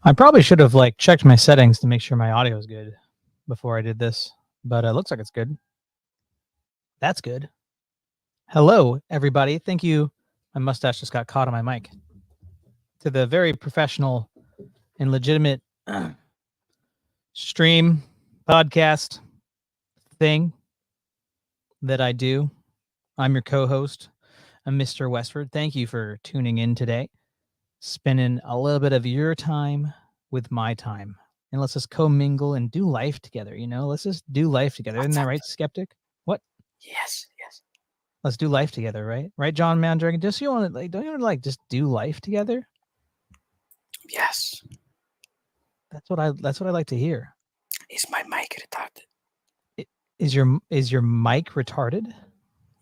I probably should have checked my settings to make sure my audio is good before I did this, but it looks like it's good. That's good. Hello, everybody. Thank you. My mustache just got caught on my mic. To the very professional and legitimate stream podcast thing that I do. I'm your co-host. I'm Mr. Westford. Thank you for tuning in today, spending a little bit of your time with my time. And let's just commingle and do life together, Let's just do life together. Isn't that right, Skeptic? What? Yes. Let's do life together, right? Right, John Mandragon? Don't you want to just do life together? Yes. That's what I like to hear. Is my mic retarded? Is your mic retarded?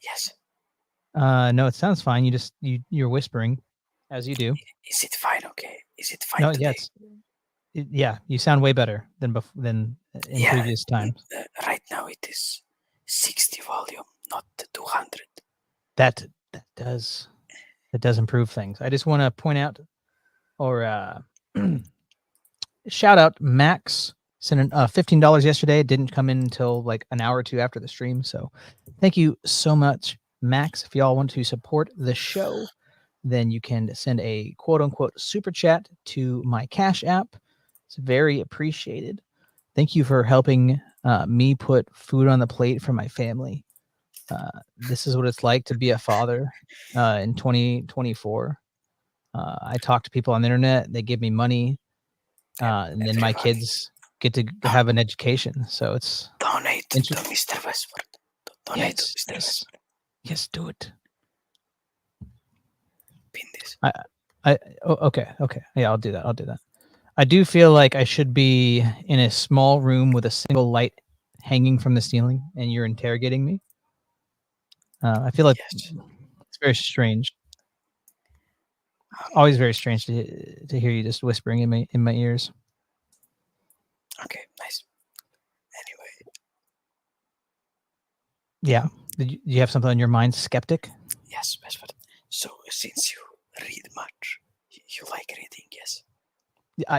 Yes. No, it sounds fine. You're whispering, as you do. Is it fine? Okay. Is it fine? No, today? Yes. You sound way better than in previous times. Right now it is 60 volume, not 200. That does improve things. I just want to point out, or shout out Max sent in $15 yesterday. It didn't come in until like an hour or two after the stream. So thank you so much, Max. If y'all want to support the show, then you can send a quote unquote super chat to my Cash App. It's very appreciated. Thank you for helping me put food on the plate for my family. This is what it's like to be a father in 2024. I talk to people on the internet. They give me money. And then my kids get to have an education. So it's donate to Mr. Westford. Donate to Mr. Westford. Yes, do it. Pin this. Okay. Yeah, I'll do that. I do feel like I should be in a small room with a single light hanging from the ceiling, and you're interrogating me. I feel like it's very strange. Always very strange to hear you just whispering in my ears. Okay, nice. Anyway. Yeah. Do you have something on your mind, Skeptic? Yes, Westford. So since you read much, you like reading, yes?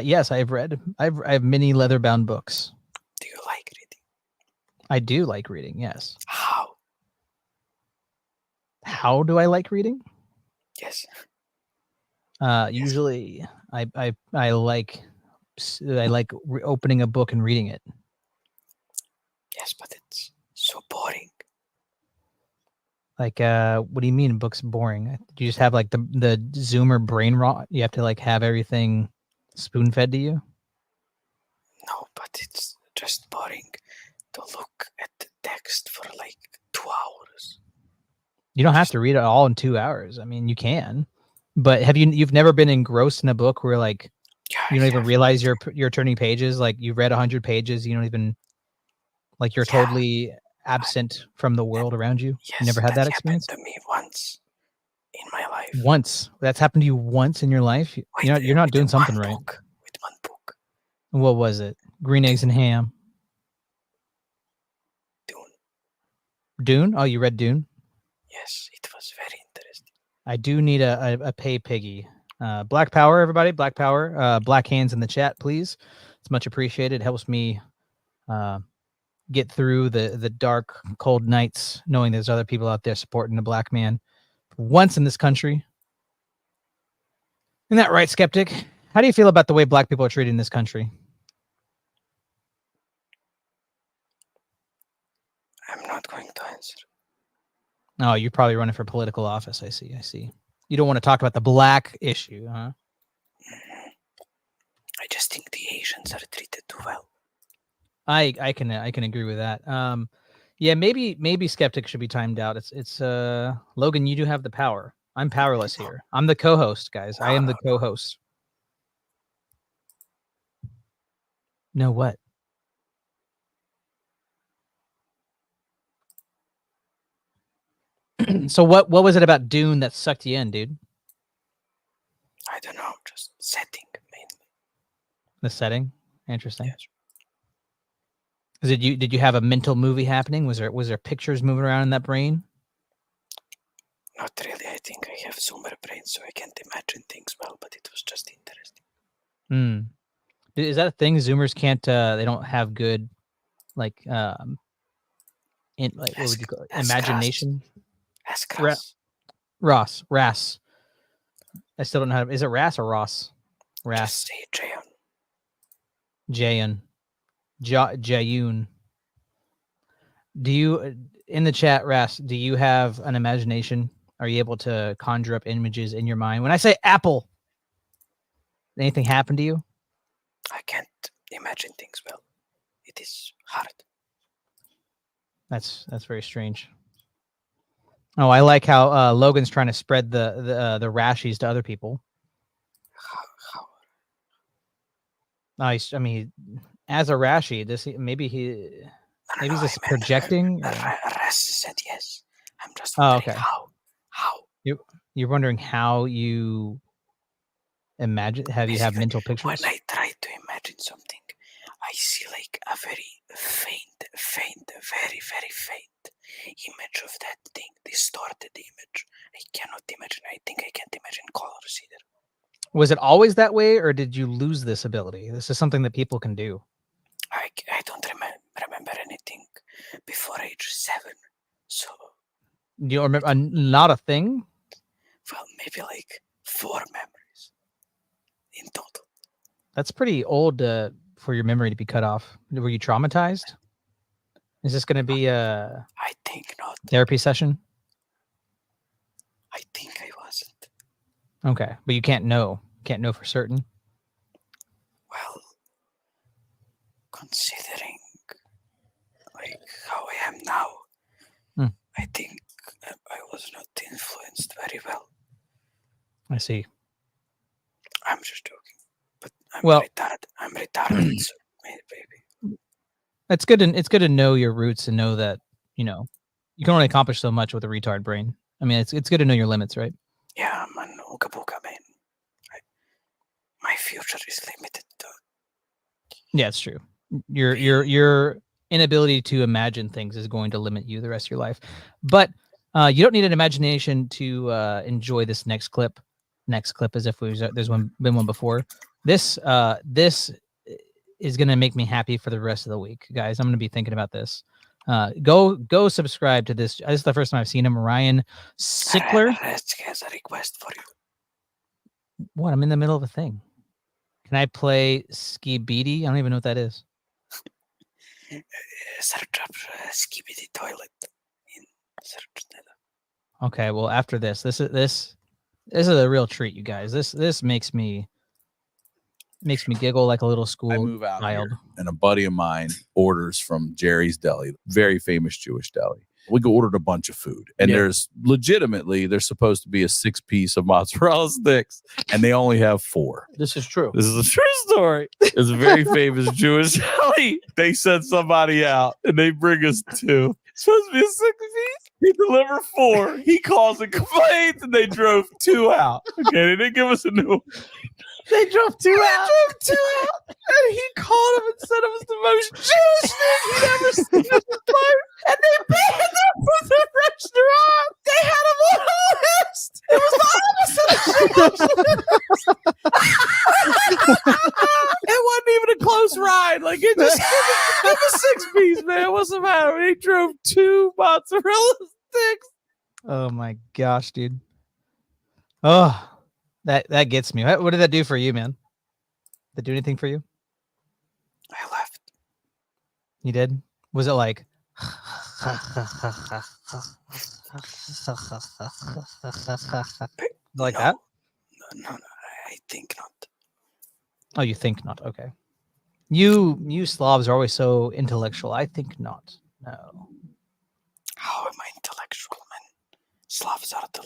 Yes, I have read. I have many leather-bound books. Do you like reading? I do like reading, yes. How? How do I like reading? Yes. Usually I like opening a book and reading it. Yes, but it's so boring. Like, what do you mean books boring? Do you just have like the Zoomer brain rot? You have to like have everything spoon fed to you? No, but it's just boring to look at the text for like 2 hours. You don't have to read it all in 2 hours. I mean, you can, but you've never been engrossed in a book where like you don't even realize you're turning pages? Like you've read 100 pages, you don't even like you're totally absent from the world around you. Yes, you never had that experience? Happened to me once in my life. Once? That's happened to you once in your life? You're not doing something right. With one book. What was it? Green Eggs and Ham. Dune? Oh, you read Dune? Yes, it was very interesting. I do need a pay piggy. Black Power, everybody. Black Power. Black hands in the chat, please. It's much appreciated. It helps me get through the dark, cold nights, knowing there's other people out there supporting the black man for once in this country. Isn't that right, Skeptic? How do you feel about the way black people are treated in this country? I'm not going to answer. Oh, you're probably running for political office. I see. You don't want to talk about the black issue, huh? I just think the Asians are treated too well. I can agree with that. Yeah, maybe Skeptic should be timed out. It's Logan, you do have the power. I'm powerless here. I'm the co-host, guys. I am the co-host. No, what? So what was it about Dune that sucked you in, dude? I don't know, just setting mainly. The setting? Interesting. Yes. Did you have a mental movie happening? Was there pictures moving around in that brain? Not really. I think I have Zoomer brain, so I can't imagine things well, but it was just interesting. Is that a thing? Zoomers can't. They don't have good, like, what would you call it? Imagination. As grass. Ras. I still don't know how to. Is it Ras or Ross? Just Ras. say Jayon. Jayun. Do you, in the chat, Ras? Do you have an imagination? Are you able to conjure up images in your mind? When I say apple, anything happen to you? I can't imagine things well. It is hard. That's very strange. Oh, I like how Logan's trying to spread the rashies to other people. How? Nice. I mean, as a rashi, maybe he's just projecting. Ras said yes. I'm just Oh, wondering okay. How? You're wondering how you imagine? Have you have mental pictures? When I try to imagine something, I see like a very faint, very, very faint image of that thing, distorted image. I cannot imagine. I think I can't imagine colors either. Was it always that way, or did you lose this ability? This is something that people can do. I don't remember anything before age 7. So. Do you remember? Not a thing? Well, maybe like 4 memories in total. That's pretty old for your memory to be cut off. Were you traumatized? Is this going to be a I think not. Therapy session? I think I wasn't. Okay, but you can't know. Can't know for certain. Well, considering like how I am now, I think I was not influenced very well. I see. I'm just joking. But I'm retarded, so maybe. It's good to know your roots and know that, you can only accomplish so much with a retard brain. I mean, it's good to know your limits, right? Yeah, man, Ooga Booga, man. My future is limited. Yeah, it's true. Your inability to imagine things is going to limit you the rest of your life. But you don't need an imagination to enjoy this next clip. Next clip, as if there's been one before. This is going to make me happy for the rest of the week, guys. I'm going to be thinking about this. Go subscribe to this. This is the first time I've seen him. Ryan Sickler has a request for you. What? I'm in the middle of a thing. Can I play Skibidi? I don't even know what that is. Search up Skibidi toilet in search nether. Okay, well after this is a real treat, you guys. This makes me giggle like a little school I move out child. here, and a buddy of mine orders from Jerry's Deli, very famous Jewish deli. We ordered a bunch of food, and there's supposed to be a 6-piece of mozzarella sticks, and they only have 4. This is true. This is a true story. It's a very famous Jewish deli. They send somebody out, and they bring us 2. It's supposed to be a 6-piece. He delivered 4. He calls and complains, and they drove 2 out. Okay, they didn't give us a new one. They drove 2 out. And he called him and said it was the most Jewish thing he'd ever seen in his life. And they banned them from the restaurant. They had him on a list. It was the opposite of It wasn't even a close ride. Like, it just give a 6-piece, man. What's the matter? He drove 2 mozzarella sticks. Oh my gosh, dude. Oh, that gets me. What did that do for you, man? Did it do anything for you? I left. You did? Was it like like that? No, I think not. Oh, you think not? Okay. You Slavs are always so intellectual. I think not. No. How am I intellectual, man? Slavs are the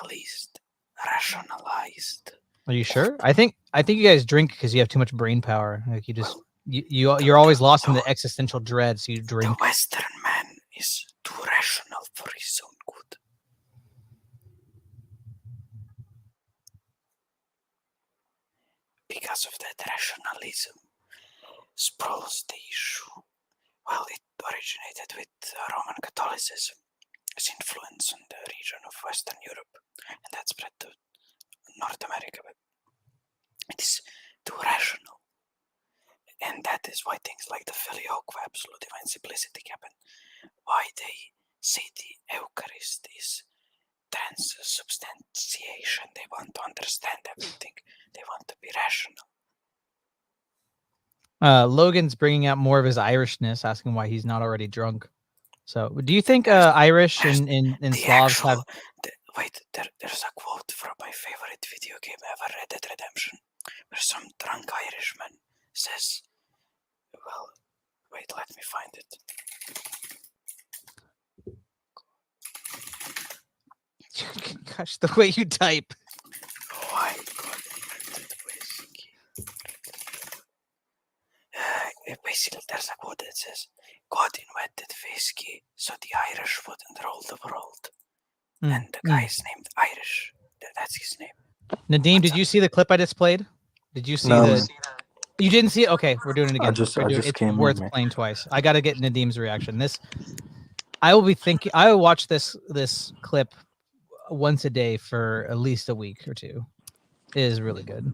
least rationalized. Are you sure? I think you guys drink because you have too much brain power. Like you just you're always lost in the existential dread, so you drink. The Western man is too rational for his own good. Because of that rationalism sprawls the issue. Well, it originated with Roman Catholicism, its influence on the region of Western Europe, and that spread to North America. But it is too rational. And that is why things like the filioque of absolute divine simplicity happen. Why they say the Eucharist is transubstantiation. They want to understand everything. They want to be rational. Logan's bringing out more of his Irishness, asking why he's not already drunk. So, do you think Irish and Slavs have? There's a quote from my favorite video game ever, Red Dead Redemption, where some drunk Irishman says, well, wait, let me find it. Gosh, the way you type. Why God invented whiskey? Basically, there's a quote that says, God invented whiskey so the Irish wouldn't rule the world. And the guy is named Irish. That's his name. Nadim, did you see the clip I just played? Did you see the? You didn't see it? Okay, we're doing it again. I just it's came worth in, playing twice. I got to get Nadim's reaction. I will watch this clip once a day for at least a week or two. It is really good.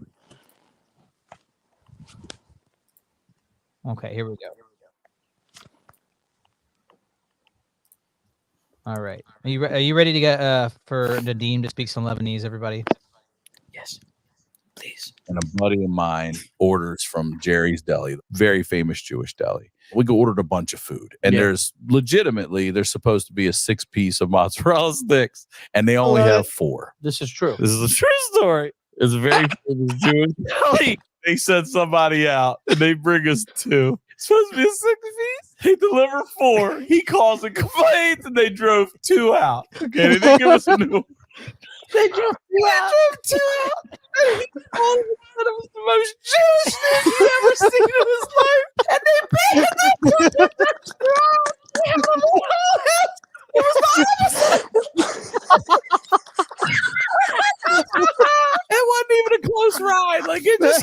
Okay, here we go. All right. Are you ready to get for Nadim to speak some Lebanese, everybody? Yes. Please. And a buddy of mine orders from Jerry's Deli, very famous Jewish deli. We ordered a bunch of food, and there's supposed to be a 6-piece of mozzarella sticks, and they only have 4. This is true. This is a true story. It's a very famous Jewish deli. They send somebody out, and they bring us 2. It's supposed to be a 6-piece. They deliver 4. He calls and complains, and they drove 2 out. Okay, they didn't give us a new. They drove 2 out. And he called and said it was the most Jewish thing he'd ever seen in his life. And they paid it to the restaurant. It was the opposite. It wasn't even a close ride. Like it just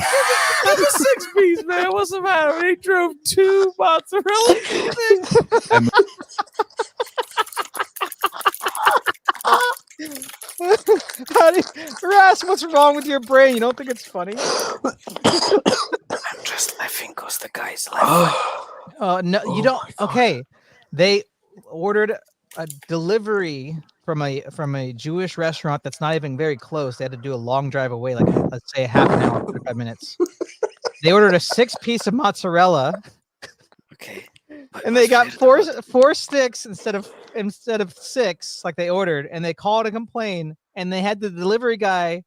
like a 6-piece, man. What's the matter? They drove 2 mozzarella sticks. Ras, what's wrong with your brain? You don't think it's funny? I'm just laughing because the guy's laughing. No, you don't. Okay, they ordered a delivery from a Jewish restaurant that's not even very close. They had to do a long drive away, like let's say half an hour, 45 minutes. They ordered a 6-piece of mozzarella. Okay. And they got 4 sticks instead of 6 like they ordered, and they called to complain, and they had the delivery guy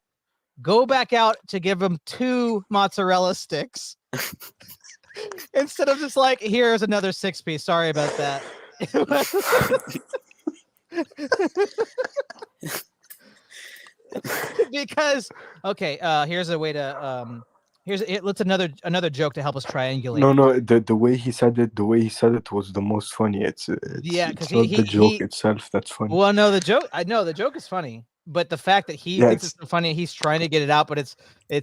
go back out to give them 2 mozzarella sticks instead of just like, here's another 6-piece. Sorry about that. Because here's a way to let's another joke to help us triangulate. No, the way he said it was the most funny. It's not the joke itself that's funny. Well, no, the joke is funny, but the fact that he thinks it's so funny, he's trying to get it out, but it's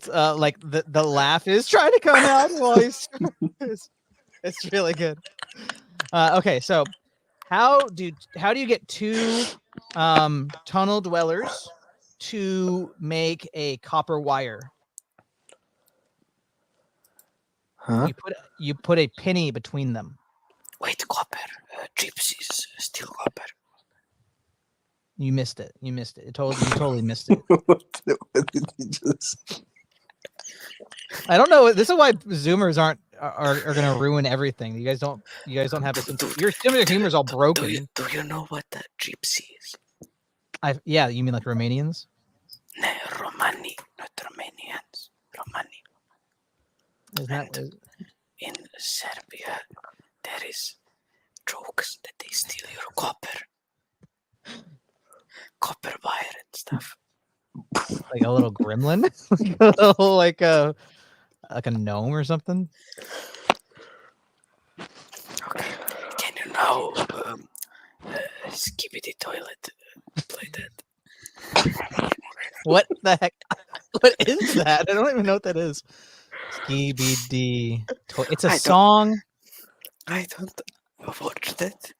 like the laugh is trying to come out while he's it's really good. Okay, so how do you get 2 tunnel dwellers to make a copper wire? Huh? You put a penny between them. Wait, copper. Gypsies steal copper. You missed it. You totally missed it. What did he just... I don't know. This is why Zoomers are going to ruin everything. You guys don't have a sense. Your humor is all broken. Do you know what a gypsy is? Yeah, you mean like Romanians? No, Romani, not Romanians. Romani. In Serbia, there is jokes that they steal your copper wire and stuff. Like a little gremlin, like a gnome or something. Okay, can you now Skibidi Toilet play that? What the heck? What is that? I don't even know what that is. Skibidi. It's a song. I don't watch that.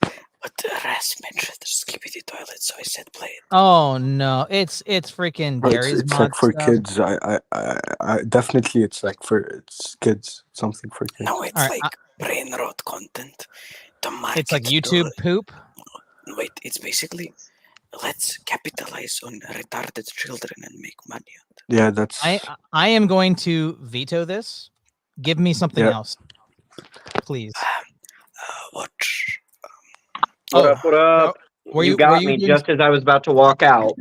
But Ras mentioned Skibidi Toilet, so I said play it. Oh no, it's freaking Bro, Gary's it's mod like for stuff. kids. I definitely it's like it's kids. Something for kids. No, it's Alright, like brain rot content. The market. It's like YouTube poop. Wait, it's basically let's capitalize on retarded children and make money. Yeah, that's. I am going to veto this. Give me something else, please. Watch. What up? What up? Were you you- got were you me doing- just as I was about to walk out.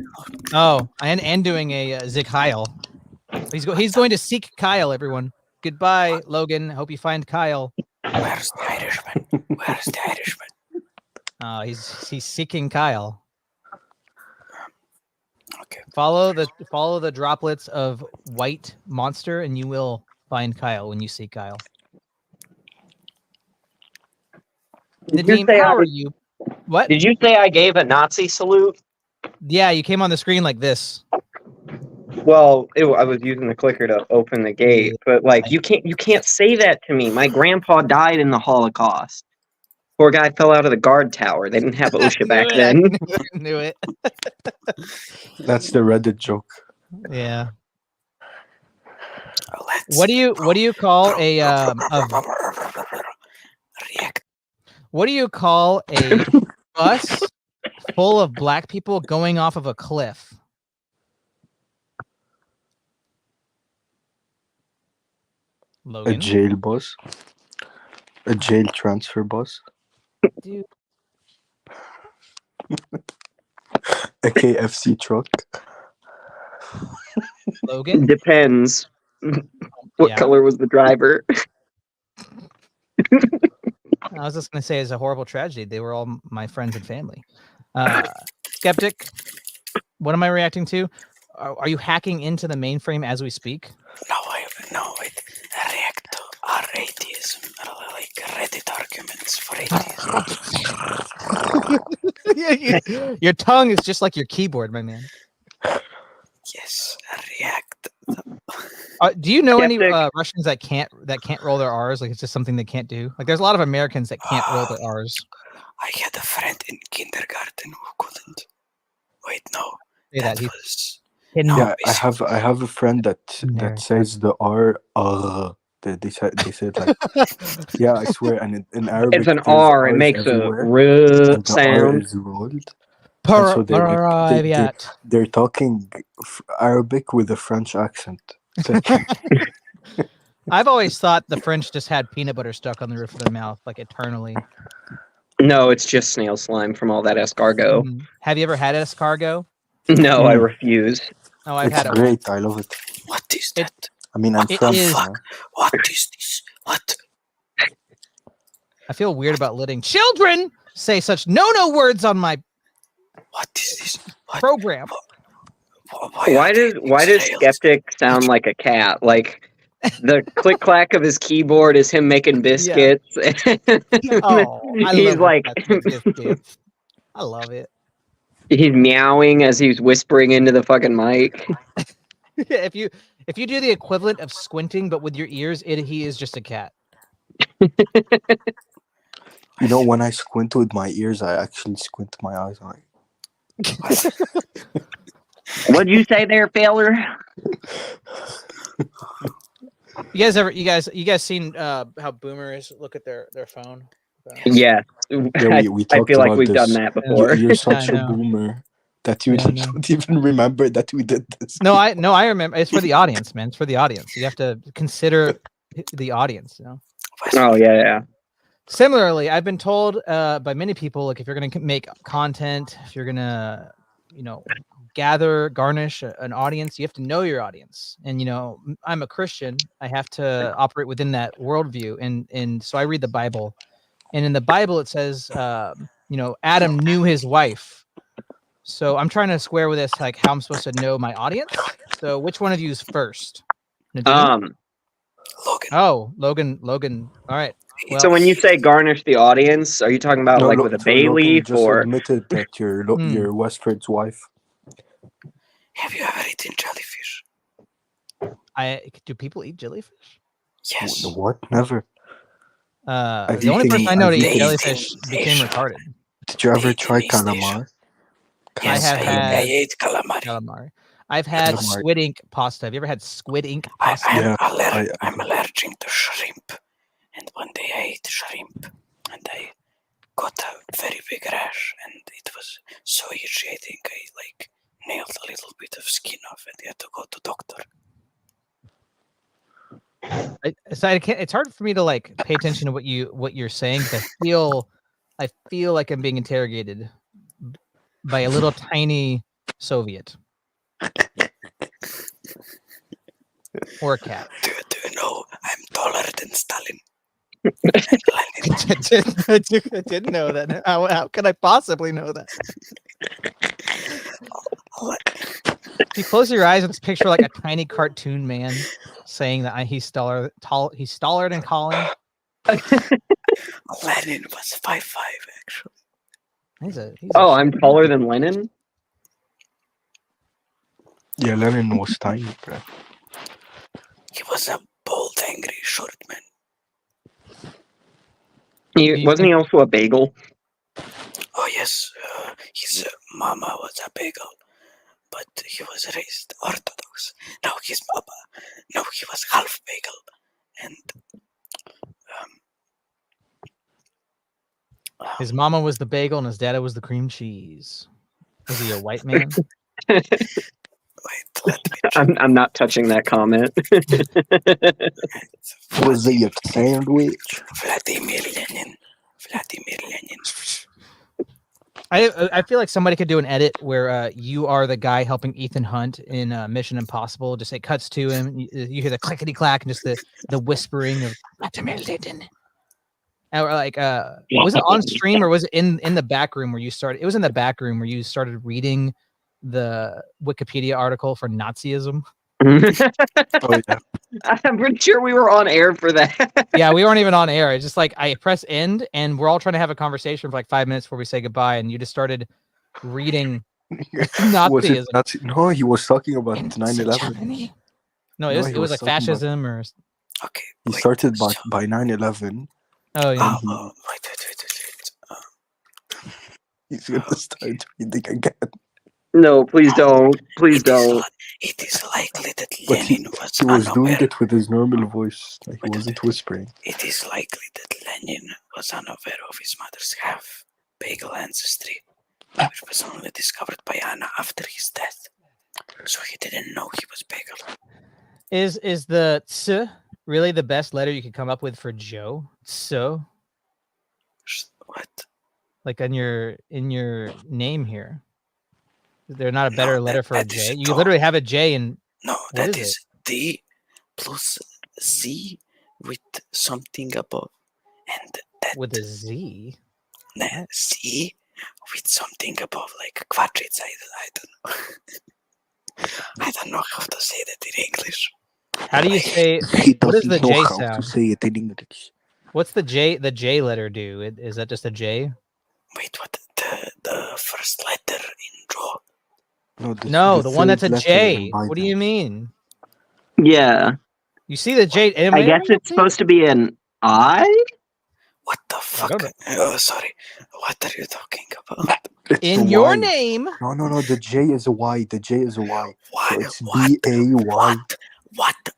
Oh, and doing a Zig Heil. He's going to seek Kyle. Everyone, goodbye, Logan. Hope you find Kyle. Where's the Irishman? Where's the Irishman? He's seeking Kyle. Okay. Follow the droplets of white monster, and you will find Kyle when you see Kyle. Did you Nadeem, say how I- are you? What? Did you say I gave a Nazi salute? Yeah, you came on the screen like this. Well, I was using the clicker to open the gate, but like you can't say that to me. My grandpa died in the Holocaust. Poor guy fell out of the guard tower. They didn't have OSHA back then. Knew it. That's the Reddit joke. Yeah. Let's What do you call a react? what do you call a bus full of black people going off of a cliff? A Logan. jail bus. A jail transfer bus. Dude. A KFC truck. Logan. Depends. What Yeah. color was the driver? I was just gonna say it's a horrible tragedy. They were all my friends and family. Skeptic, what am I reacting to? Are you hacking into the mainframe as we speak? No, wait. React to our atheism, like Reddit arguments for atheism. Your tongue is just like your keyboard, my man. Yes, react. Do you know any Skeptic. Russians that can't roll their R's? Like it's just something they can't do. Like there's a lot of Americans that can't roll their R's. I had a friend in kindergarten who couldn't. Wait, no. Say that. That He's was hidden. Yeah, I have a friend that There. says the R. They said like yeah, I swear. And in Arabic, It's an there's R. It Rs makes a everywhere, and the R sound. is rolled. And so they're talking Arabic with a French accent. I've always thought the French just had peanut butter stuck on the roof of their mouth, like eternally. No, it's just snail slime from all that escargot. Mm. Have you ever had escargot? No, I refuse. Oh, I've It's had it. great. I love it. what is that? I mean, I'm It French. is- you know. What is this? What? I feel weird about letting children say such no words on my What is this? What? program. Why does Skeptic sound like a cat? Like the click clack of his keyboard is him making biscuits. Oh, I He's love like biscuits. I love it. he's meowing as he's whispering into the fucking mic. if you do the equivalent of squinting but with your ears, he is just a cat. You know, when I squint with my ears, I actually squint my eyes. I'm like, What'd you say there, Failure? You guys seen how boomers look at their phone? Yeah, yeah, we I talked feel like about we've this. done that before. You're such I a know. boomer that you Yeah, I know. don't even remember that we did this. No, I remember. It's for the audience, man. It's for the audience. You have to consider the audience. You know. Oh yeah. Similarly, I've been told by many people, like if you're going to make content, if you're going to, garnish an audience, you have to know your audience. And I'm a Christian. I have to operate within that worldview, and so I read the Bible, and in the Bible it says, Adam knew his wife. So I'm trying to square with this, like how I'm supposed to know my audience. So which one of you is first? Nadeem? Logan. Oh, Logan. All right. Well, So when you say garnish the audience, are you talking about No, like look, with a so bay Logan leaf just or? admitted that you're Westford's wife. Have you ever eaten jellyfish? do people eat jellyfish? Yes. What? Never. The only person I know to eat eaten- jellyfish I've became eaten retarded. Did you ever the try Maze Station. calamari? Yes, have I had ate calamari. calamari. I've had Calamari. squid ink pasta. Have you ever had squid ink I, pasta? I'm, Yeah, aller- I- I'm allergic to shrimp. And one day I ate shrimp and I got a very big rash and it was so irritating. I like nailed a little bit of skin off and I had to go to doctor. It's hard for me to like pay attention to what you're saying because I feel like I'm being interrogated by a little tiny Soviet or a cat. Do you know I'm taller than Stalin? I didn't know that. How could I possibly know that? If you close your eyes and just picture like a tiny cartoon man saying that he's taller than Colin. Lenin was 5'5", actually. I'm taller than Lenin. Yeah, Lenin was tiny, bro. He was a bold, angry, short man. Wasn't he also a bagel? Oh yes, his mama was a bagel, but he was raised Orthodox. Now he was half bagel, and his mama was the bagel and his daddy was the cream cheese. Was he a white man? wait, let me check. I'm not touching that comment. Was he a sandwich? Vladimir Lenin. I feel like somebody could do an edit where you are the guy helping Ethan Hunt in Mission Impossible. Just it cuts to him. You hear the clickety clack and just the whispering of Vladimir Lenin. Or like, was it on stream or was it in the back room where you started? It was in the back room where you started reading the Wikipedia article for Nazism. Oh yeah. I'm pretty sure we were on air for that. Yeah, we weren't even on air. It's just like I press end and we're all trying to have a conversation for like 5 minutes before we say goodbye, and you just started reading Was Nazism. it Nazi? No, he was talking about In 9/11. Germany? No, No, it was he it was was like talking about- fascism or Okay. He wait, started so- by 9/11. oh yeah. wait. He's gonna start reading again. No, please don't. Please don't. It is likely that But Lenin was He was doing unaware. it with his normal voice. Like, he wasn't whispering. It is likely that Lenin was unaware of his mother's half bagel ancestry, which was only discovered by Anna after his death. So he didn't know he was bagel. Is the ts really the best letter you could come up with for Joe? So What? like in your name here. Is there not a better No, letter for a that is J? a You dog. literally have a J in No, What that is is D plus Z with something above. And that with a Z. Z with something above, like quadrants. I don't know. I don't know how to say that in English. How do you say He what does doesn't the know J how to sound? say it in English. What's the J letter do? Is that just a J? Wait, what? The first letter in Joe. No, the one that's a third letter J. in What do Biden. you mean? Yeah. You see the J? I guess it's supposed to be an I? What the fuck? don't know. Oh, sorry. What are you talking about? It's in a your Y. name. No. The J is a Y. The J is a Y. Why? So it's What? BAY. What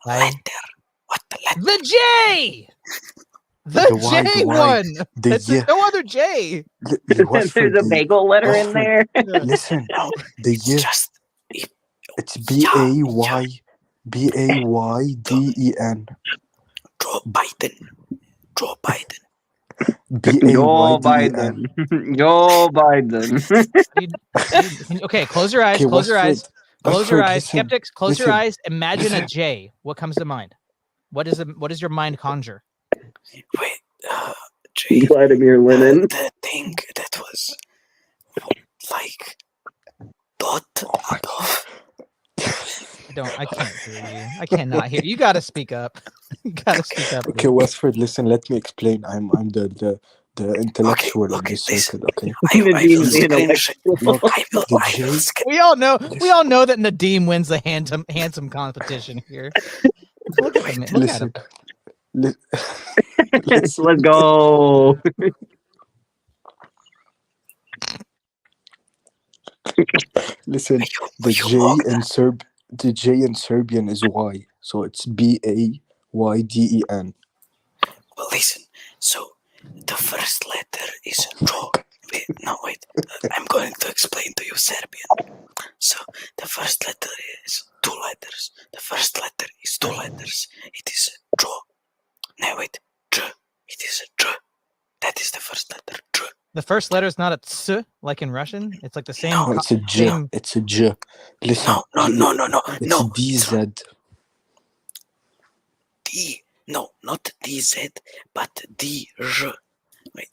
I- letter? What letter? The J. The The Y, J the Y. one. The There's Y. no other J. What's for There's a the- bagel letter what's in for- there. Listen, No, the it's Y. just It's BAYDEN. Joe Biden. Joe Biden. Joe BAYDEN. Biden. Joe Biden. Okay, close your eyes. Okay, Close your eyes. Close your eyes. Listen, Skeptics, close your listen, eyes. Imagine a listen. J. What comes to mind? What does your mind conjure? Wait, Jay, Vladimir Lenin. the thing that was like dot above. I can't hear you. I cannot hear you. You gotta speak up. You gotta speak up. Okay, Westford, listen, let me explain. I'm the intellectual of okay, this listen. circle, okay? I will Nadine's screenshot. intellectual. Look, I will the J- We all know that Nadim wins the handsome competition here. Look at him. Look at him. Listen. Let's go. Listen, the J in Serbian is Y, so it's BAYDEN. Well, listen. So the first letter is Jo. Wait. I'm going to explain to you Serbian. So the first letter is 2 letters. The first letter is 2 letters. It is Jo. No, wait. J. It is a J. That is the first letter. J. The first letter is not a ts like in Russian. It's like the same. No, it's a J. same- It's a J. Listen. No. It's DZ. D. No, not DZ, but DJ. Wait.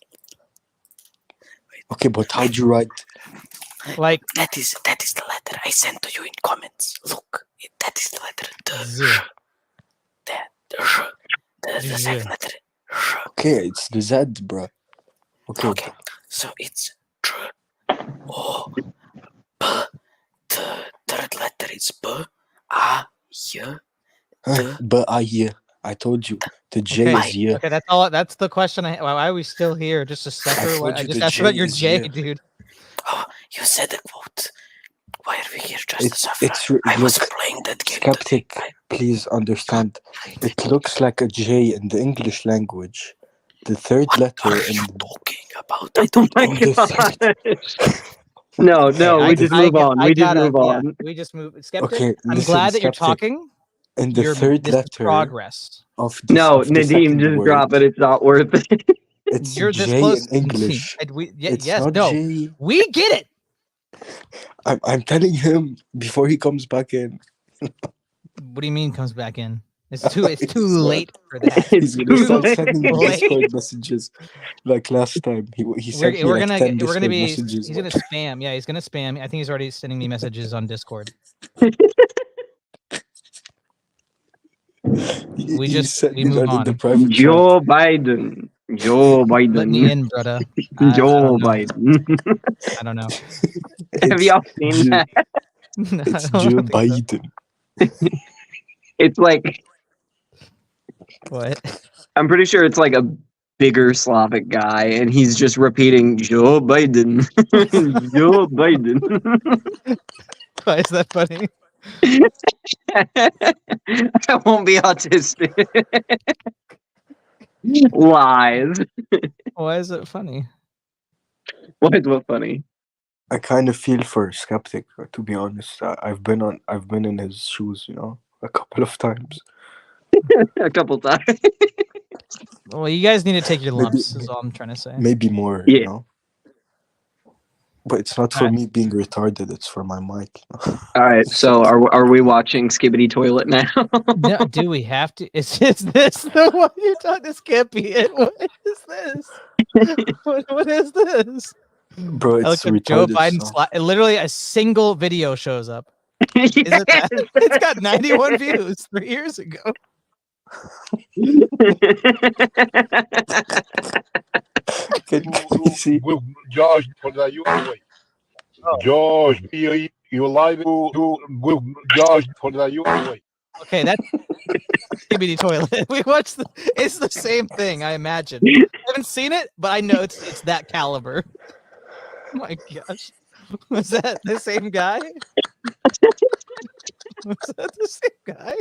Okay, but how'd you write? Like That is the letter I sent to you in comments. Look, that is the letter D. Z. The second letter. J. Okay, it's the Z, bro. Okay. So it's J. O. B. The third letter is B. A. Y. But I told you the J Okay. is Y. Okay, that's all. That's the question. Why are we still here? Just a sucker. told I you just the asked J about your is J, Y. dude. Oh, you said the quote. Why are we here just to suffer? It's I was look, playing that game. Skeptic, please understand. It looks like a J in the English language. The third What letter are in you talking about? I don't my know. God. No, Hey, we just move on. We just move on. We just move. Skeptic. Okay, I'm listen, glad that you're Skeptic. talking. in the third this is letter progress. of the No, of the Nadim, second just word, drop it. It's not worth it. It's You're this J close. in English. It's yes. not No. J. We get it. I'm telling him before he comes back in. What do you mean comes back in? It's too It's late for that. He's gonna Too start late. sending me Discord messages like last time. He sent me We're like gonna 10 we're gonna Discord be. messages. He's gonna spam. Yeah, he's gonna spam. I think he's already sending me messages on Discord. We move on. The private chat. Joe Biden. Joe Biden. Let me in, brother. Joe I Biden. don't know. Have y'all seen that? It's I Joe don't think so. Biden. It's like, What? I'm pretty sure it's like a bigger Slavic guy, and he's just repeating Joe Biden. Joe Biden. Why is that funny? I won't be autistic. Lies. Why is it funny? What is what funny? I kind of feel for Skeptic, to be honest. I've been in his shoes, a couple of times. A couple times. Well, you guys need to take your Maybe- lumps. Is all I'm trying to say. Maybe more, Yeah. But it's not for me being retarded, it's for my mic. All right, so are we watching Skibbity Toilet now? No, do we have to? Is this the one you're talking? This can't be it. What is this? What is this? Bro, I it's look at Joe retarded. Biden. so- Literally, a single video shows up. Is it that? It's got 91 views 3 years ago. Can you see? Josh, you away. Josh, you live to Josh you away. Okay, that's Skibidi Toilet. We watched. It's the same thing, I imagine. I haven't seen it, but I know it's that caliber. Oh my gosh, was that the same guy? Was that the same guy?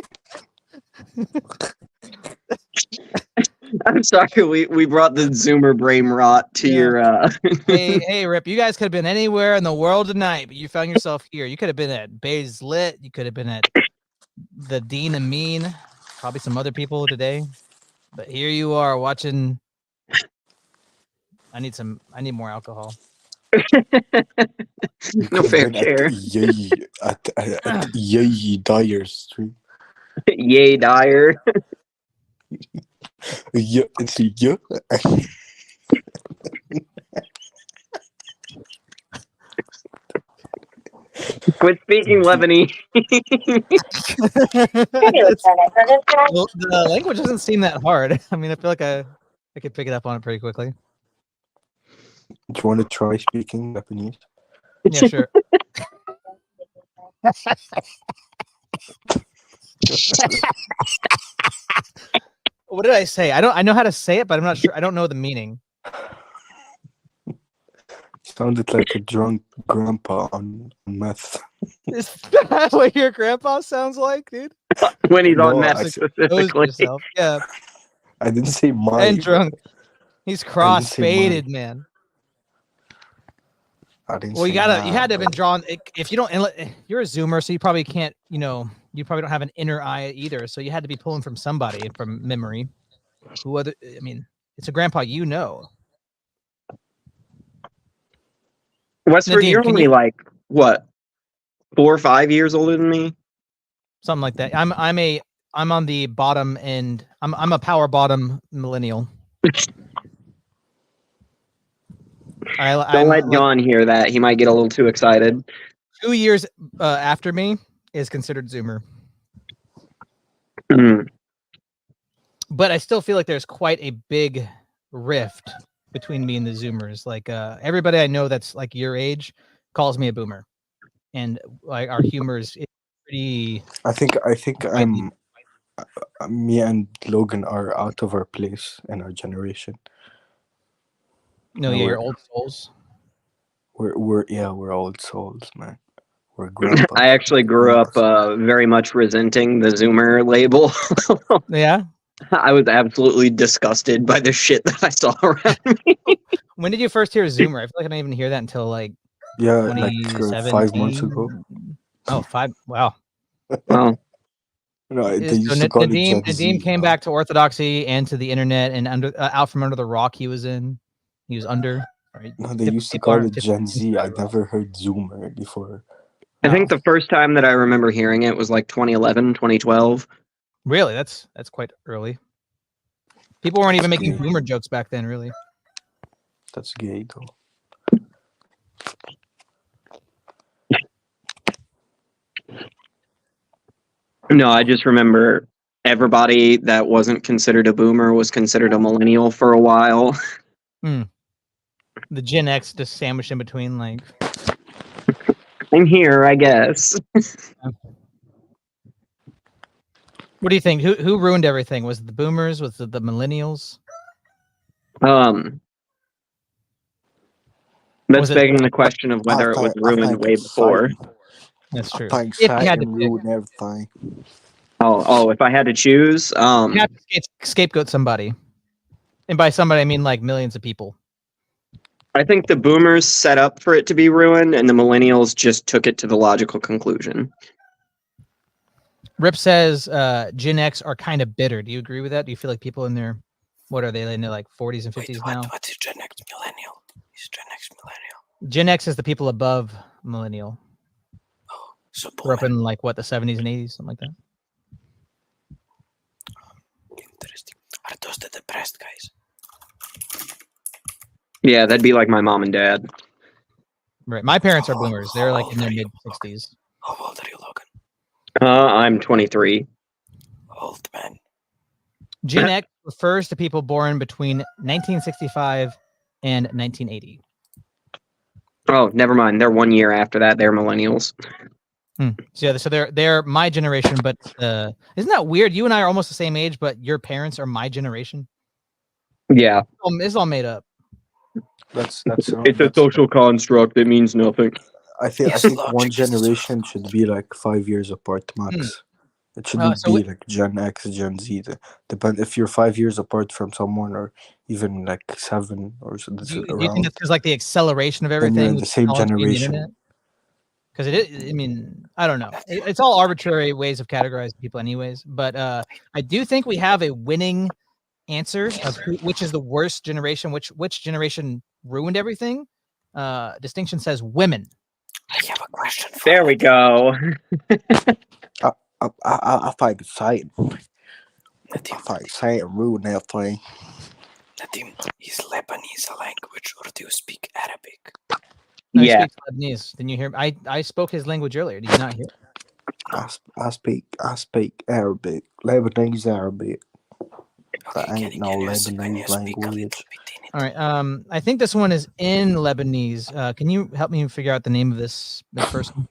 I'm sorry, we brought the Zoomer brain rot to Yeah. your Hey, Rip, you guys could have been anywhere in the world tonight, but you found yourself here. You could have been at Bays Lit. You could have been at the Dean and Mean. Probably some other people today. But here you are watching. I need more alcohol. You No could've fair been care. At Yay Dyer's stream. Yay Dyer. Yeah, it's yeah. Quit speaking Lebanese. Well, the language doesn't seem that hard. I mean, I feel like I could pick it up on it pretty quickly. Do you want to try speaking Japanese? Yeah, sure. What did I say? I know how to say it, but I'm not sure. I don't know the meaning. Sounded like a drunk grandpa on meth. Is that what your grandpa sounds like, dude? When he's No, on I meth said- Knows specifically. yourself. Yeah, I didn't say my. and drunk. He's say cross-faded, mine. man. I didn't Well, say you had to mine, have been bro. drawn. If you don't, you're a zoomer, so you probably can't. You probably don't have an inner eye either. So you had to be pulling from somebody from memory. Who other? I mean, it's a grandpa you know. Westford, Nadim, you're can only you- like what, 4 or 5 years older than me. Something like that. I'm on the bottom end. I'm a power bottom millennial. Don't let John hear that. He might get a little too excited. 2 years after me is considered Zoomer, Mm. but I still feel like there's quite a big rift between me and the Zoomers. Like everybody I know that's like your age calls me a boomer, and like our humor is pretty. I think me and Logan are out of our place in our generation. No, No, yeah, we're- you're old souls. We're old souls, man. We're grandpas. I actually grew up very much resenting the Zoomer label. Yeah. I was absolutely disgusted by the shit that I saw around me. When did you first hear Zoomer? I feel like I didn't even hear that until like Yeah, like 5 months 2017. ago. Oh, 5. Wow. Well, No, they So used to call it Nadim Gen Z. came back to orthodoxy and to the internet and out from under the rock he was in. He was under. Right? No, they Tip- used to people call aren't it tip- Gen Z. I never heard Zoomer before. I think Wow. the first time that I remember hearing it was like 2011, 2012. Really, that's quite early. People weren't even That's making gay. boomer jokes back then, really. That's gay, though. No, I just remember everybody that wasn't considered a boomer was considered a millennial for a while. The Gen X just sandwiched in between, like. I'm here, I guess. What do you think? Who ruined everything? Was it the boomers? Was it the millennials? That's Was it- begging the question of whether it was ruined way before. That's true. Thanks, If you had to pick. ruin everything. Oh, if I had to choose, You have to scapegoat somebody. And by somebody, I mean like millions of people. I think the boomers set up for it to be ruined, and the millennials just took it to the logical conclusion. Rip says Gen X are kind of bitter. Do you agree with that? Do you feel like people in their, what are they, in their like 40s and 50s now? What is Gen X millennial? Is Gen X millennial? Gen X is the people above millennial. Oh, so Grew up boomer. in like what, the 70s and 80s, something like that. Interesting. Are those the depressed guys? Yeah, that'd be like my mom and dad. Right. My parents are boomers. They're like in their mid 60s. How old are you, Logan? I'm 23. Old man. Gen X refers to people born between 1965 and 1980. Oh, never mind. They're 1 year after that. They're millennials. So they're my generation, but isn't that weird? You and I are almost the same age, but your parents are my generation. Yeah. It's all made up. That's construct that means nothing. I think Yes, one logic is generation should be like 5 years apart max. It shouldn't so be like Gen X, Gen Z. Depend if you're 5 years apart from someone, or even like 7 or so. Do you think that's because like the acceleration of you're everything? in with the same technology and the generation. internet? Because it is, I mean, I don't know. It's all arbitrary ways of categorizing people, anyways. But I do think we have a winning answer of which is the worst generation, which generation ruined everything. Distinction says women. I have a question for There we go. I find exciting. I Nadim. find exciting ruin everything. Nadim, is Lebanese a language or do you speak Arabic? No, he Yeah. speaks Lebanese. Didn't you hear? I spoke his language earlier. Did you not hear? I speak Arabic, Lebanese Arabic. Okay, I ain't no can you Lebanese speak a little language. bit in it? All right. I think this one is in Lebanese. Can you help me figure out the name of this person?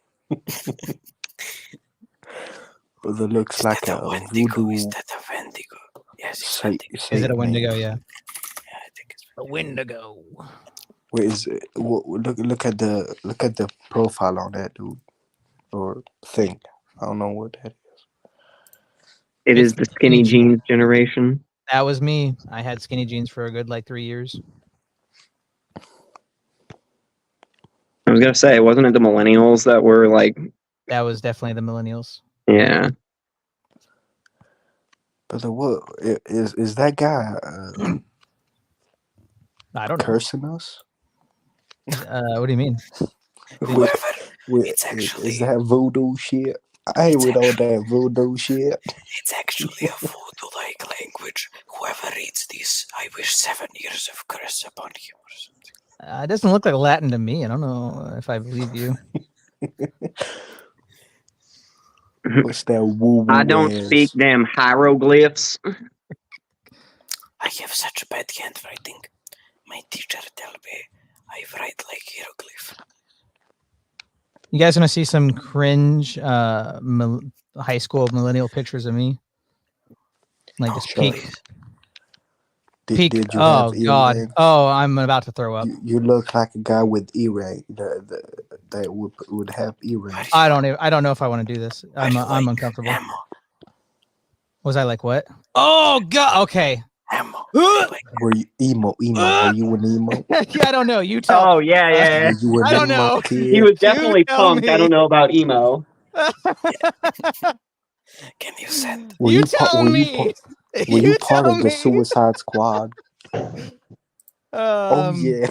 But it looks Is like that a Wendigo? voodoo. Is that a Wendigo? Yes, it's Say, Wendigo. Is it a name. Wendigo? Yeah. Yeah, I think it's A Wendigo. Wait, is it, look at the profile on that dude or thing. I don't know what that is. It It's is the skinny jeans generation. That was me. I had skinny jeans for a good 3 years. I was gonna say, wasn't it the millennials that were like? That was definitely the millennials. Yeah. But what is that guy I don't know. cursing us? What do you mean? Whoever, Is actually- that voodoo shit? I ain't with all that voodoo shit. it's actually a voodoo-like language. Whoever reads this, I wish 7 years of curse upon him or something. It doesn't look like Latin to me. I don't know if I believe you. What's that woo? I don't speak them hieroglyphs. I have such a bad handwriting. My teacher tell me I write like hieroglyph. You guys want to see some cringe high school millennial pictures of me? Like just sure. peak. Did you Oh have God! earrings? Oh, I'm about to throw up. You look like a guy with earring that would have earrings. I don't know if I want to do this. I'm uncomfortable. Ammo. Was I like what? Oh God! Okay. Ammo. Were you emo? Are you an emo? Yeah, I don't know. You tell. Oh yeah. Were you an I don't emo know. kid? He was definitely tell punked. me. I don't know about emo. Can you send? Were You you tell me. Were you part tell of the me. Suicide Squad? Oh yeah.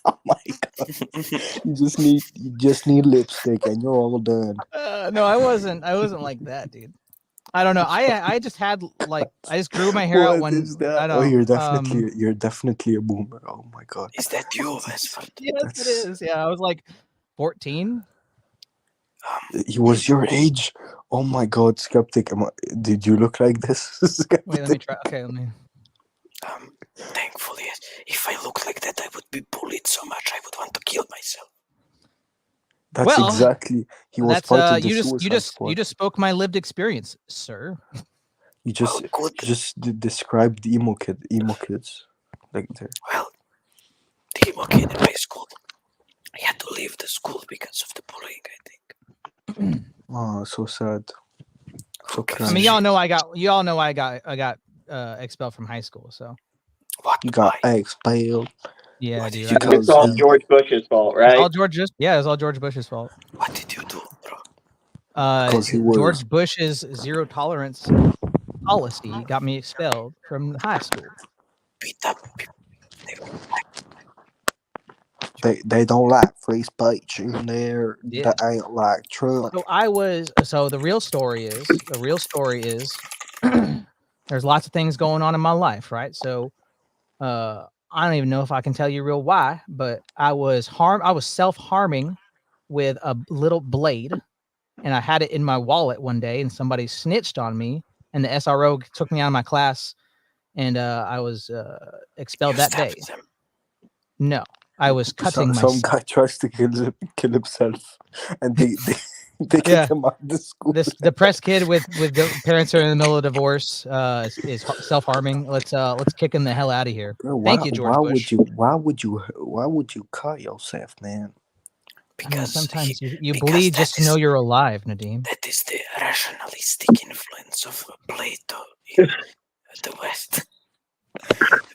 Oh my God. You just need lipstick and you're all done. No, I wasn't like that, dude. I don't know. I just had I just grew my hair out What one. is that? I Oh, don't. you're definitely a boomer. Oh my God. Is that you, Westford? Yes, it is. Yeah, I was like 14. He was your age. Oh my God, Skeptic. Did you look like this? Skeptic? Wait, let me try. Okay, let me. Thankfully, if I look like that, I would be bullied so much I would want to kill myself. That's Well, exactly. He was part of the Suicide Squad. you just spoke my lived experience, sir. You just good. described the emo kids like there. Well, the emo kid in my school, I had to leave the school because of the bullying, I think. Oh, so sad. So Okay. I kind. mean, y'all know I got expelled from high school, so What? You got Why? expelled. yeah, What dude. did you do? It's all George Bush's fault, It right? was all George Bush's fault. What did you do, bro? Because he was- George Bush's zero tolerance policy got me expelled from high school. Beat up people. They don't like free speech in there. Yeah. They ain't like Trump. So the real story is there's lots of things going on in my life, right? So I don't even know if I can tell you real why, but I was self-harming with a little blade, and I had it in my wallet one day, and somebody snitched on me, and the SRO took me out of my class, and I was expelled that day. Them. No, I was cutting myself. Some guy tries to kill himself, and they kick Yeah. him out of the school. This depressed kid with the parents are in the middle of divorce is self-harming. Let's kick him the hell out of here. Bro, Thank you, George Bush. Why would you cut yourself, man? I mean, Because sometimes you because bleed that just to is- know you're alive, Nadim. That is the rationalistic influence of Plato in the West.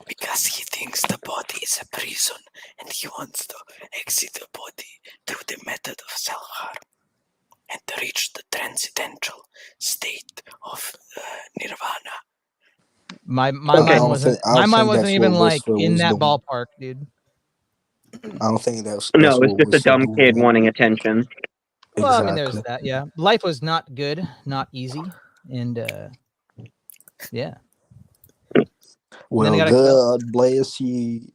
Because he thinks the body is a prison and he wants to exit the body through the method of self-harm and to reach the transcendental state of nirvana. My Okay. mind wasn't I don't think that's even what like Westfield in was that doing. ballpark, dude. I don't think that's No, it's what just a was dumb doing kid that. wanting attention. Well, I mean, there's Exactly. that. Yeah, life was not good, not easy, and yeah. Well, I got expelled. God bless you.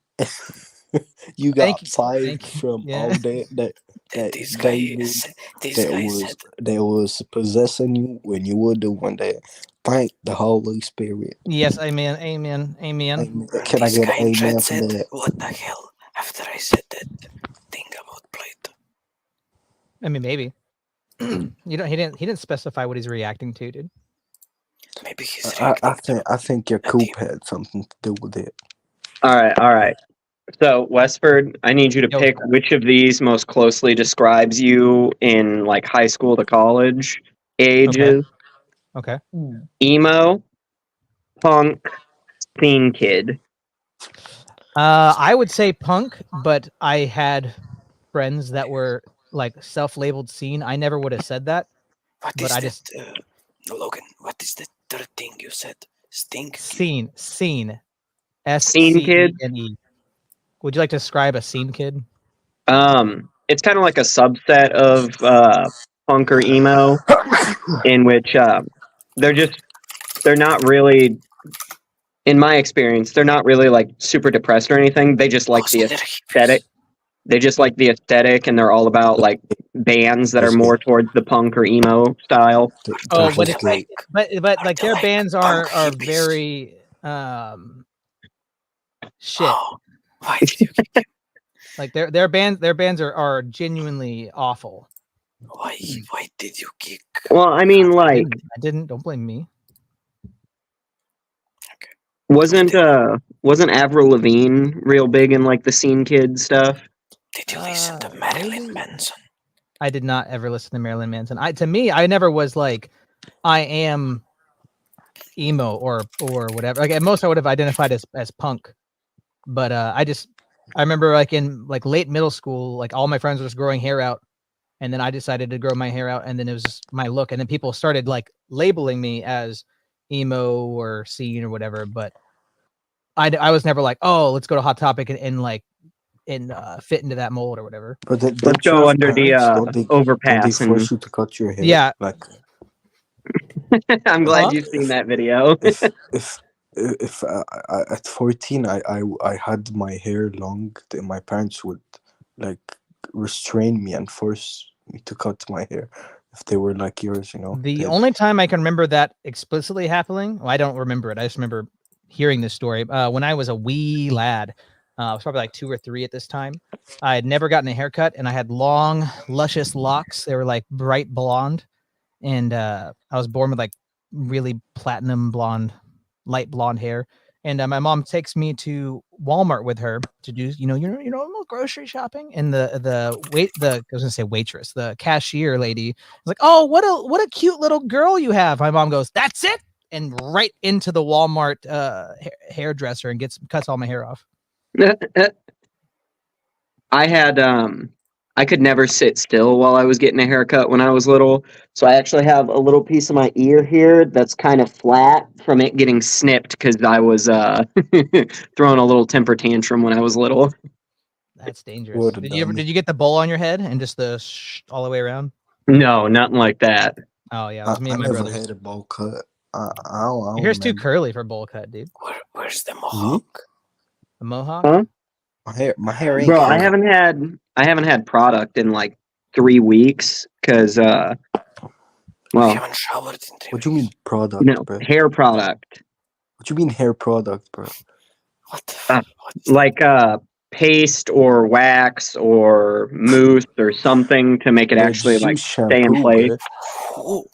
You got Thank you. fired Thank you. from Yeah. all that This guy David is. This guy said. that was possessing you when you were doing that. Thank the Holy Spirit. Yes, amen, amen, amen. Amen. Can I This get guy an in chat amen for said, that? "What the hell?" After I said that thing about Plato. I mean, maybe. He didn't specify what he's reacting to, dude. Maybe he's I reacting to think your a coop team. had something to do with it. All right. So, Westford, I need you to Yo, pick which of these most closely describes you in like high school to college ages. Okay. Emo, punk, scene kid. I would say punk, but I had friends that were like self-labeled scene. I never would have said that. What But is I that? just- No, Logan, what is the third thing you said? Stink? Scene. Scene kid? SCENE. Would you like to describe a scene kid? It's kind of like a subset of punk or emo, in which they're not really, in my experience, they're not really like super depressed or anything. They just like the aesthetic. They just like the aesthetic, and they're all about like bands that are more towards the punk or emo style. Oh, That but was it's like, gay. but like their like bands punk are hippies. very shit. Oh, why did you kick him? Like their bands are genuinely awful. Why did you kick? Well, I mean, like, I didn't. Don't blame me. wasn't Avril Lavigne real big in like the scene kid stuff? Did you listen to Marilyn maybe. Manson? I did not ever listen to Marilyn Manson. To me, I never was like, I am emo or whatever. Like at most, I would have identified as punk. But I remember like in like late middle school, like all my friends were just growing hair out, and then I decided to grow my hair out, and then it was just my look, and then people started like labeling me as emo or scene or whatever. But I was never like, oh, let's go to Hot Topic and like fit into that mold or whatever. But Let's go under the overpass. Don't they force you to cut your hair? Yeah. Like I'm glad Huh? you've seen that video. if at 14 I had my hair long, my parents would like restrain me and force me to cut my hair if they were like yours, you know. The only time I can remember that explicitly happening, well, I don't remember it. I just remember hearing this story when I was a wee lad. I was probably like 2 or 3 at this time. I had never gotten a haircut, and I had long, luscious locks. They were like bright blonde, and I was born with like really platinum blonde, light blonde hair. And my mom takes me to Walmart with her to do, grocery shopping. And I was gonna say waitress, the cashier lady was like, "Oh, what a cute little girl you have." My mom goes, "That's it," and right into the Walmart hairdresser and cuts all my hair off. I could never sit still while I was getting a haircut when I was little. So I actually have a little piece of my ear here that's kind of flat from it getting snipped because I was throwing a little temper tantrum when I was little. That's dangerous. What a Did you dummy. get the bowl on your head and just all the way around? No, nothing like that. Oh yeah, it was me I and my never brothers. had a bowl cut. I don't Your hair's too remember. curly for a bowl cut, dude. Where's the mohawk? A mohawk? Huh? My hair ain't Bro, curly. I haven't had product in like 3 weeks because You well, haven't showered in 3 What do you mean weeks. product, bro? hair product. What you mean hair product, bro? What the Uh, what is Like paste or wax or mousse or something to make it Bro, actually just like use stay in shampoo, place. bro. Who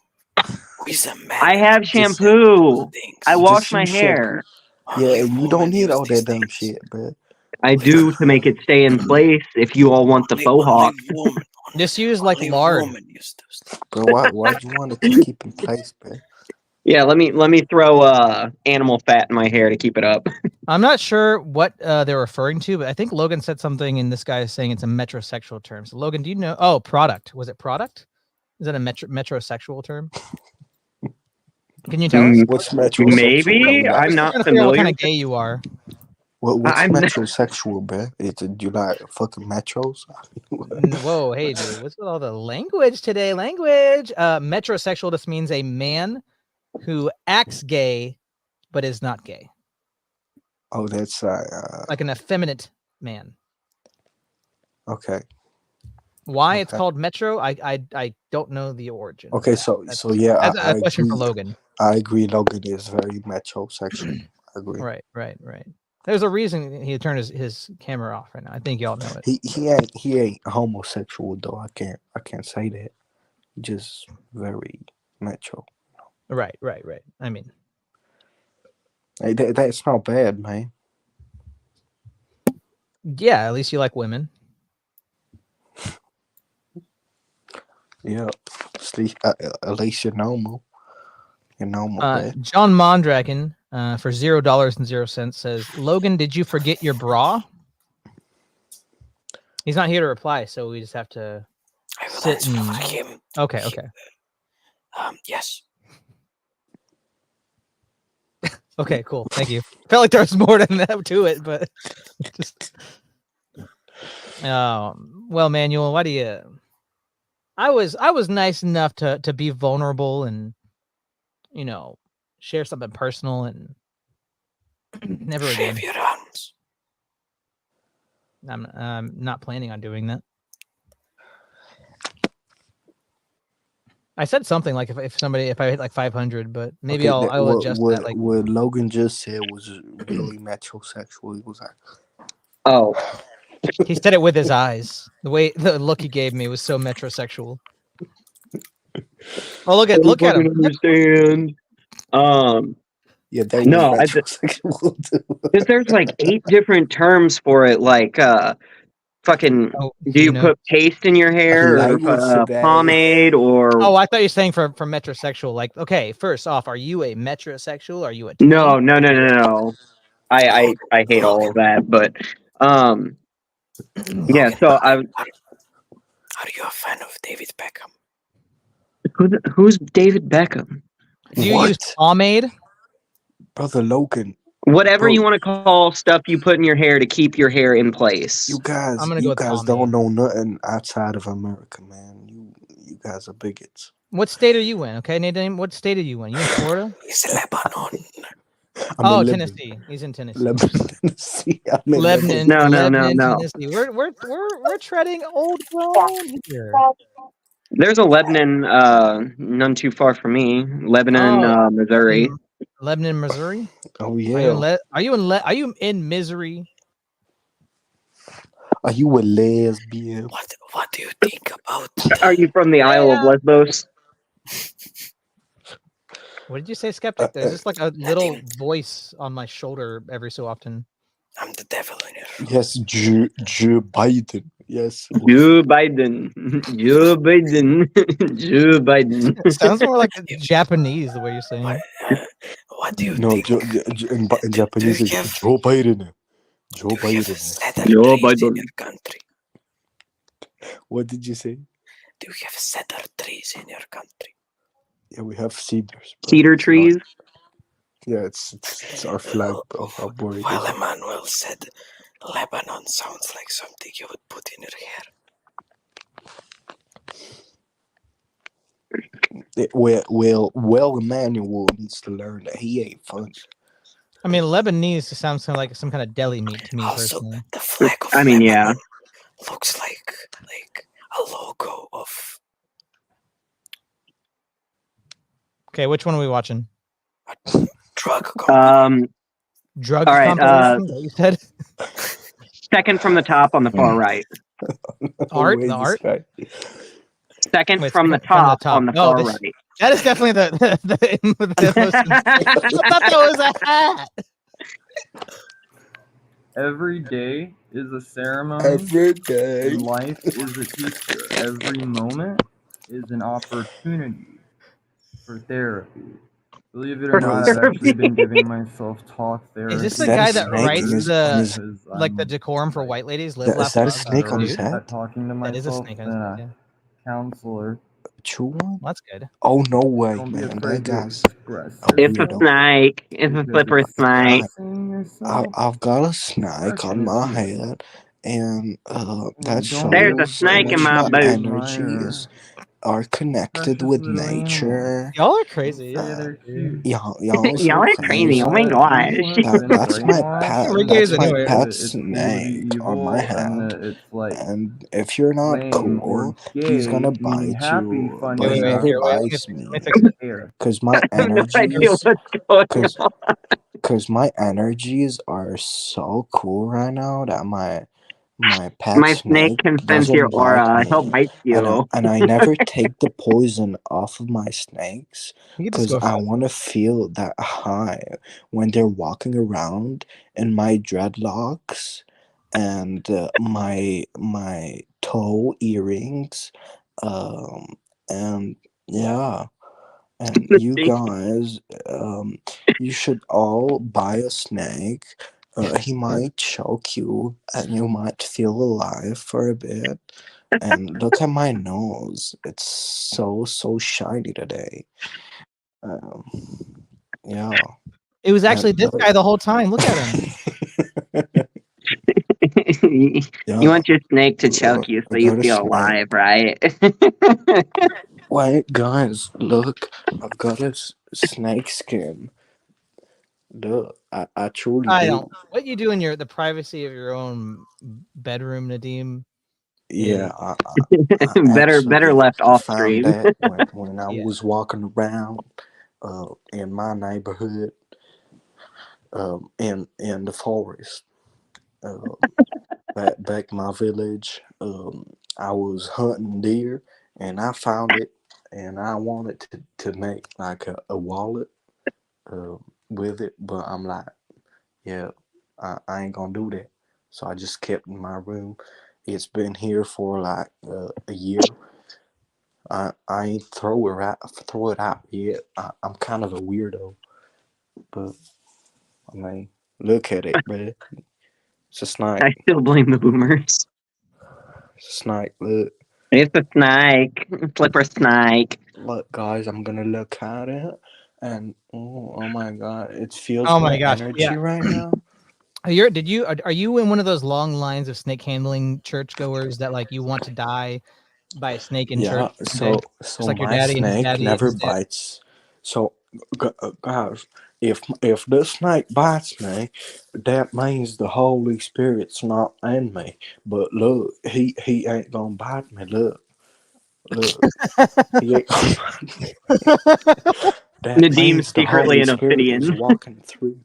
is a man? I have Just shampoo. things. I Just wash my use hair. Only Yeah, and you don't women need use all these that dumb things. shit, bro. I do to make it stay in place if you all want the faux hawk. Just use like only lard. women use those things. Bro, why'd you want it to keep in place, bro? Yeah, let me throw animal fat in my hair to keep it up. I'm not sure what they're referring to, but I think Logan said something, and this guy is saying it's a metrosexual term. So Logan, do you know? Oh, product. Was it product? Is that a metrosexual term? Can you tell us? What's metrosexual? Maybe bro? I'm Just not trying to figure out what kind familiar. of gay you are. What's I'm- metrosexual, bro? Do you like fucking metros? Whoa, hey, dude, what's with all the language today? Language. Metrosexual just means a man who acts gay but is not gay, Oh, that's like an effeminate man. okay. Why it's Okay. called metro, I don't know the origin. of Okay, that. so That's- yeah, that's I a question for agree. Logan. I agree. Logan is very metrosexual. I agree. Right. There's a reason he turned his camera off right now. I think y'all know it. He ain't homosexual though. I can't say that. Just very metro. Right. I mean, Hey, that's not bad, man. Yeah, at least you like women. Yeah. At least you're normal. You're normal, babe. John Mondragon for $0.00 says, Logan, did you forget your bra? He's not here to reply, so we just have to I will sit answer for and... him. Okay, He- okay. Yes. Okay, cool. Thank you. Felt like there was more than that to it, but just well, Manuel, why do you I was nice enough to be vulnerable and share something personal, and never again. Shave your arms. I'm not planning on doing that. I said something like if I hit like 500, but maybe Okay, I'll adjust what, that. Like what Logan just said was really metrosexual. He was like, Oh, he said it with his eyes. The look he gave me was so metrosexual. Oh, look at him. Understand. yeah, that No, was metrosexual too. Because there's like 8 different terms for it, like fucking. Oh, Do you put paste in your hair, or Language today. pomade, or Oh, I thought you were saying for metrosexual. Like, okay, first off, are you a metrosexual? Are you a no? twink? I hate all of that, but yeah. Logan, So are you a fan of David Beckham? who's David Beckham? Do you use What? pomade? Brother Logan, Whatever Bro. you want to call stuff you put in your hair to keep your hair in place. you guys, I'm gonna go with don't pomade. know nothing outside of America, man. You guys are bigots. What state are you in? Okay, Nadine, what state are you in? You in Florida? He's Lebanon. I'm Oh, in Tennessee. He's in Tennessee. Lebanon, Tennessee. I'm in Lebanon, No. Tennessee. We're treading old ground here. There's a Lebanon, none too far from me. Lebanon, Oh, Missouri. Lebanon, Missouri. Oh Are you yeah. are you in misery? Are you a lesbian? What do you think about? Are you from the Isle of Lesbos? What did you say, Skeptic? There's just like a little voice on my shoulder every so often. I'm the devil in your. Yes, Joe Biden. Yes. Joe Biden. Joe Biden. Joe Biden. It sounds more like Japanese the way you're saying What, it. what do you No, think? in Japanese do it's you have- Joe Biden. Joe Do you have Biden. cedar Joe trees in Biden. your country? What did you say? Do you have cedar trees in your country? Yeah, we have cedars. but Cedar it's not- trees. Yeah, it's our flag of how boring it Well, is. Emmanuel said Lebanon sounds like something you would put in your hair. Well, Emmanuel needs to learn that he ain't fun. I mean, Lebanese sounds kind of like some kind of deli meat to me Also, personally. the flag of I mean, yeah. Lebanon looks like a logo of Okay, which one are we watching? drug company. Drug All right, compilation, that you said? Second from the top on the far right. Art? Wait, The art? this guy- Second Wait, from the second from the top top. on the Oh, far this- right. That is definitely the most insane. I thought that was a hat. Every day is a ceremony. Every day. And life is a teacher. Every moment is an opportunity for therapy. Believe it or For not, I've actually therapy. been giving myself talk therapy. Is this the that guy a that snake? writes Is- the is- like the decorum for white ladies? Live, Is laugh, that a love, snake on his dude? hat? At talking to That is a myself snake on than his a hat. Yeah. counselor. True one? Well, that's good. Oh no way, Don't be man! That afraid to guy's. express a It's a yourself. snake. It's a Because slippery snake. expressing yourself, I've got a snake expression on my is healing. head, and that Don't shows There's a feel snake in how my much boot. energies are connected Precious with little nature. Y'all are crazy. Say Yeah. they're cute. Y'all Y'all so are crazy. Oh my gosh. That's my pet. Enrique That's is my anyway. pet It's cool to be snake on my evil, and hand. that it's like And if you're not lame cool, or he's gonna gay, meaning bite happy, you. funny But he Wait, enough. never here, wait, bites let me. me fix it. Hair. Cause my I have no idea energies, what's going on. cause my energies are so cool right now that my pet My snake snake can sense doesn't your bite aura. me. He'll bite you. And I never take the poison off of my snakes You can just because go. I want to feel that high when they're walking around in my dreadlocks and my toe earrings, and yeah. And you guys, you should all buy a snake. He might choke you, and you might feel alive for a bit. And look at my nose; it's so shiny today. Um, yeah. It was actually And this guy the whole time. Look at him. You yeah. want your snake to choke you so I you got a feel snake. alive, right? Wait, guys, look! I've got a snake skin. Look, I truly I do. don't. What you do in the privacy of your own bedroom, Nadim? Yeah, is- I better actually left off found stream. that when I Yeah. was walking around in my neighborhood in the forest back my village. I was hunting deer and I found it, and I wanted to make like a wallet with it, but I'm like, yeah, I ain't gonna do that. So I just kept it in my room. It's been here for like a year. I ain't throw it out yet. I'm kind of a weirdo, but I mean, look at it, man. It's a snake. I still blame the boomers. It's a snake. Look, It's a snake. Flipper snake. look, guys. I'm gonna look at it, and oh my god, it feels Oh my my gosh, energy yeah. right now. Are you in one of those long lines of snake handling churchgoers that like you want to die by a snake in church? Yeah. One day? So Just like your my daddy and his snake daddy never instead. bites. So guys, if the snake bites me, that means the Holy Spirit's not in me. But look, he ain't gonna bite me. Look, he ain't gonna bite me. That Nadim's means the secretly Holy an Spirit is Ophidian. walking through.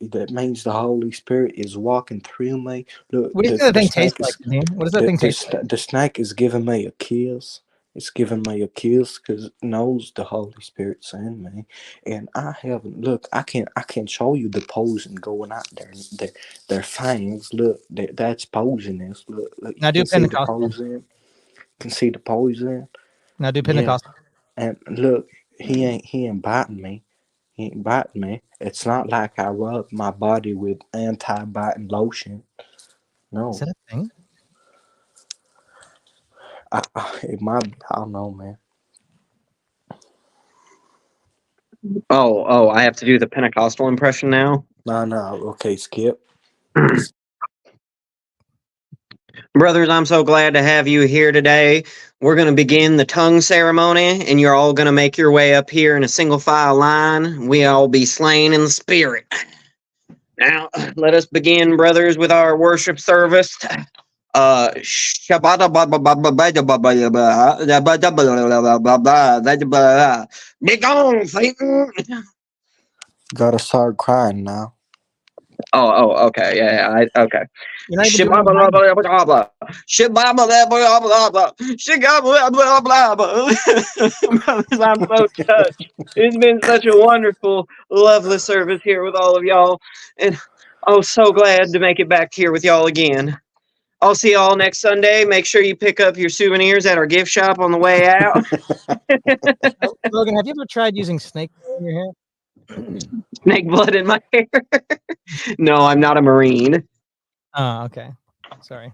That means the Holy Spirit is walking through me. Look, What does that thing snake taste like, is Nadim? What does that thing taste like? the snake is giving me a kiss. It's giving me a kiss because it knows the Holy Spirit's in me, and I haven't. Look, I can't show you the poison going out there. Their fangs. Look, that's poisonous. Look, Now you do can see the Pentecostal. poison. You can see the poison. Now do Yeah, Pentecostal. and look, he ain't biting me. He ain't biting me. It's not like I rub my body with anti-biting lotion. No, Is that a thing? it might. I don't know, man. Oh, I have to do the Pentecostal impression now. No. Okay, skip. Brothers, I'm so glad to have you here today. We're going to begin the tongue ceremony, and you're all going to make your way up here in a single file line. We all be slain in the spirit. Now, let us begin, brothers, with our worship service. Be gone, Satan. Gotta start crying now. Oh, okay, yeah, okay. You're not even doing it right. Brothers, I'm so touched. It's been such a wonderful, lovely service here with all of y'all, and I'm so glad to make it back here with y'all again. I'll see y'all next Sunday. Make sure you pick up your souvenirs at our gift shop on the way out. Logan, have you ever tried using snake oil in your hair? Snake blood in my hair. No, I'm not a Marine. Oh, okay. Sorry.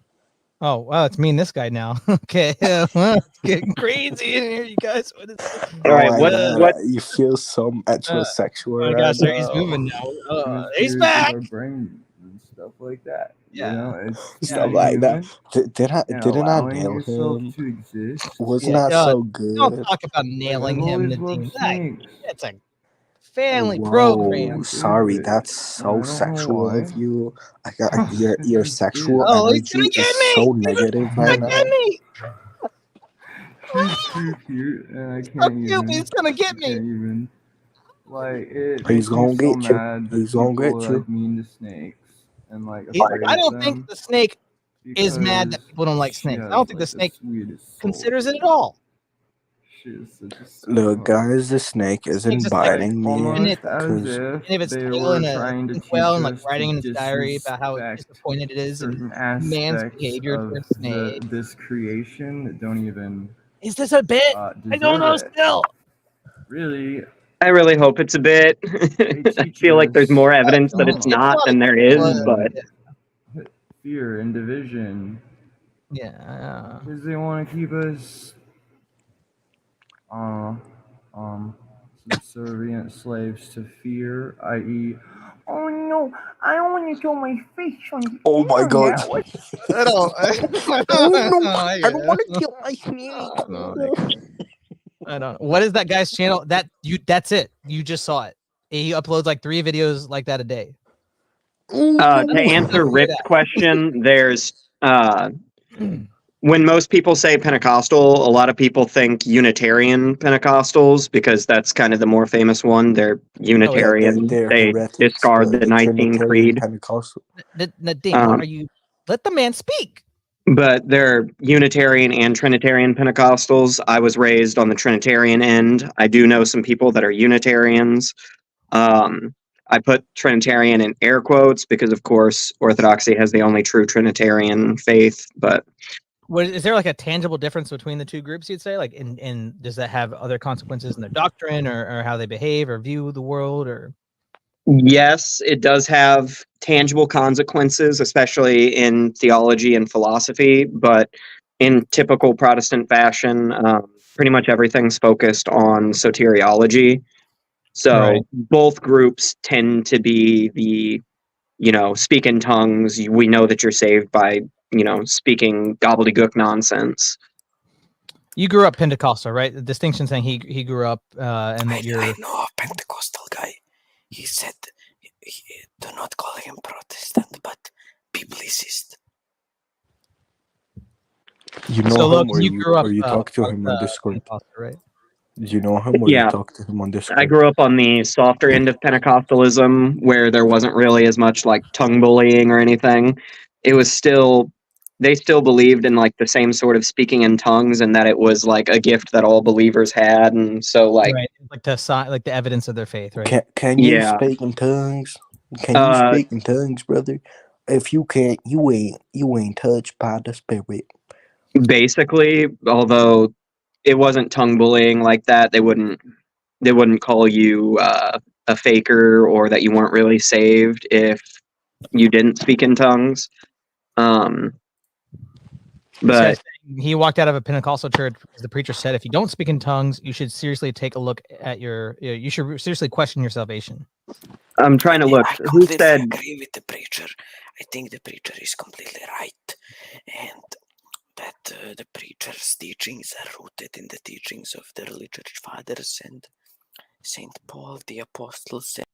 Oh, wow, it's me and this guy now. Okay. Well, it's getting crazy in here, you guys. What is this? All right, my what? God, you feel so metrosexual Oh my right gosh, there now. he's moving now. He's Interferes with back. our brains and stuff like that. Yeah. You know, it's Stuff being like that. human Didn't I and nail allowing yourself him? to exist. Wasn't Yeah, that so don't good? talk about Like, nailing I've him, always loved Nadim. snakes. That's a family Whoa, program. sorry, Is that's it? so I don't know sexual why. of you. Your It sexual is. Oh, he's energy gonna get is me. so negative He's right gonna now. get me. She's too cute, and I So can't cute, even. but he's gonna get I me. can't even. Like, it He's makes me gonna so get you. mad that He's gonna people get are you. like mean to snakes and like He- afraid I of don't think them the snake is because mad that people don't like she snakes. I has don't think the like the snake sweetest soul. considers it at all. just Look, guys, the snake Snake's isn't a snake. biting me And almost it- as because if And if it's they tail were in a trying to inkwell teach and like us writing in to its diary about how disrespect disappointed it is in certain man's aspects behavior of towards snakes. this creation that don't even Is this a bit? I don't deserve know it. still. Really, I really hope it's a bit. they I teach feel like there's us more evidence that It's it's a not lot than of there blood. is, but fear and division Yeah. because they want to keep us subservient slaves to fear, i.e., oh no, I don't want to show my face on the oh my god. internet. What's I don't. Oh no, I I don't want to kill my snake. I don't. What is that guy's channel? That's it. You just saw it. He uploads like 3 videos like that a day. Ooh, to answer Rip's question, there's when most people say Pentecostal, a lot of people think Unitarian Pentecostals because that's kind of the more famous one. They're Unitarian. they're They heretics, discard but the Nicene Trinitarian Creed. Pentecostal. Nadine, what are you? Let the man speak. But they're Unitarian and Trinitarian Pentecostals. I was raised on the Trinitarian end. I do know some people that are Unitarians. I put Trinitarian in air quotes because, of course, Orthodoxy has the only true Trinitarian faith. But Is there like a tangible difference between the two groups? You'd say, like, in does that have other consequences in their doctrine or how they behave or view the world? Or yes, it does have tangible consequences, especially in theology and philosophy. But in typical Protestant fashion, pretty much everything's focused on soteriology. So Right. both groups tend to be the, speak in tongues. We know that you're saved by, speaking gobbledygook nonsense. You grew up Pentecostal, right? The distinction saying he grew up and that you're. I know a Pentecostal guy. He said, do not call him Protestant, but biblicist. You know So him, Logan, or you grew up. you talk to him on Discord? Pentecostal, right? Do you know him, or Yeah. you talk to him on Discord? I grew up on the softer end of Pentecostalism, where there wasn't really as much like tongue bullying or anything. It was still, they still believed in like the same sort of speaking in tongues, and that it was like a gift that all believers had. And so, like, Right, like the evidence of their faith, right? Can you Yeah. speak in tongues? Can you speak in tongues, brother? If you can't, you ain't touched by the Spirit. basically, although it wasn't tongue bullying like that, they wouldn't call you a faker or that you weren't really saved if you didn't speak in tongues. This guy's But saying he walked out of a Pentecostal church because the preacher said, if you don't speak in tongues, you should seriously take a look at you should seriously question your salvation. I'm trying to look. I Who completely said? agree with the preacher. I think the preacher is completely right, and that the preacher's teachings are rooted in the teachings of the religious fathers and Saint Paul the Apostle said.